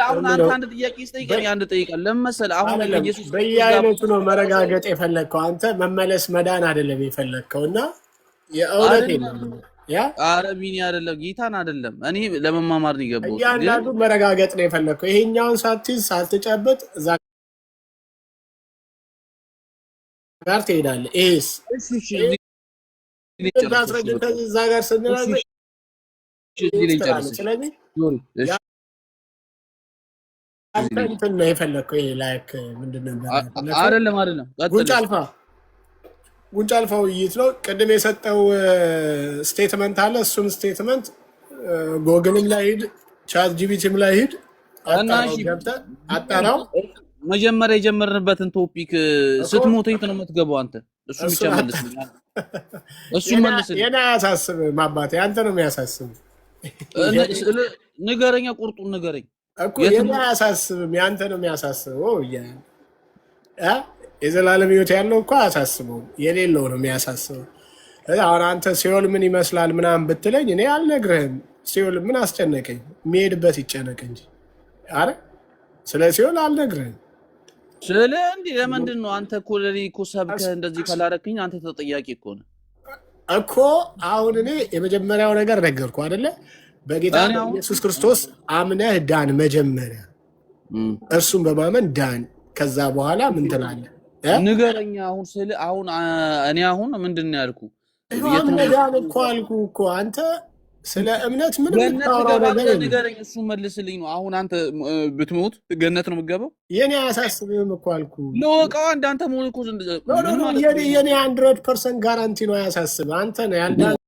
አሁን አንድ ጥያቄ ስጠይቀኝ አንድ ጠይቃል ለመሰለ አሁን ኢየሱስ በየአይነቱ ነው መረጋገጥ የፈለግከው አንተ። መመለስ መዳን አይደለም የፈለግከው። እና የእውነት አረቢኒ አይደለም ጌታን አይደለም እኔ ለመማማር ነው የገባሁት። እያንዳንዱ መረጋገጥ ነው የፈለግከው። ይሄኛውን ሳትይዝ ሳትጨብጥ እዛ ጋር ትሄዳለህ። ይሄስ እዛ ጋር ስንራዘ ስለዚህ እንትን ነው የፈለግከው። ይሄ ላይክ ምንድን ነበር? አይደለም ጉንጭ አልፋ ውይይት ነው። ቅድም የሰጠው ስቴትመንት አለ። እሱም ስቴትመንት ጎግልም ላይ ሂድ፣ ቻት ጂቢቲም ላይ ሂድ፣ ገብተህ አጣራው። መጀመሪያ የጀመርንበትን ቶፒክ ስትሞት የት ነው የምትገባው አንተ? እሱ ብቻ መልስልኝ። እሱን መልስልኝ። የኔ አያሳስብህም አባቴ፣ አንተ ነው የሚያሳስብህ። ንገረኛ፣ ቁርጡን ንገረኝ እኮ። የኔ አያሳስብህም፣ ያንተ ነው የሚያሳስበው። የዘላለም ሕይወት ያለው እኮ አያሳስበውም፣ የሌለው ነው የሚያሳስበው። አሁን አንተ ሲኦል ምን ይመስላል ምናምን ብትለኝ እኔ አልነግርህም። ሲኦል ምን አስጨነቀኝ? የሚሄድበት ይጨነቅ እንጂ። አረ ስለ ሲኦል አልነግርህም። ስለ እንዴ ለምንድን ነው አንተ እኮ ለኔ እኮ ሰብከህ እንደዚህ ካላረክኝ አንተ ተጠያቂ እኮ ነህ እኮ። አሁን እኔ የመጀመሪያው ነገር ነገርኩ አይደለ? በጌታ ኢየሱስ ክርስቶስ አምነህ ዳን መጀመሪያ፣ እርሱን በማመን ዳን። ከዛ በኋላ ምን ትላለህ? ንገረኛ። አሁን ስለ አሁን እኔ አሁን ምንድን ነው ያልኩ? አምነህ ዳን እኮ አልኩ እኮ። አንተ ስለ እምነት ምን የምታወራው ነገር የለም። ንገረኝ፣ እሱ መልስልኝ ነው። አሁን አንተ ብትሞት ገነት ነው የምትገባው? የኔ አያሳስብህም እኮ አልኩ። ለወቀው አንተ ሞት እኮ የኔ 100% ጋራንቲ ነው። አያሳስብህ አንተ ነው ያንተ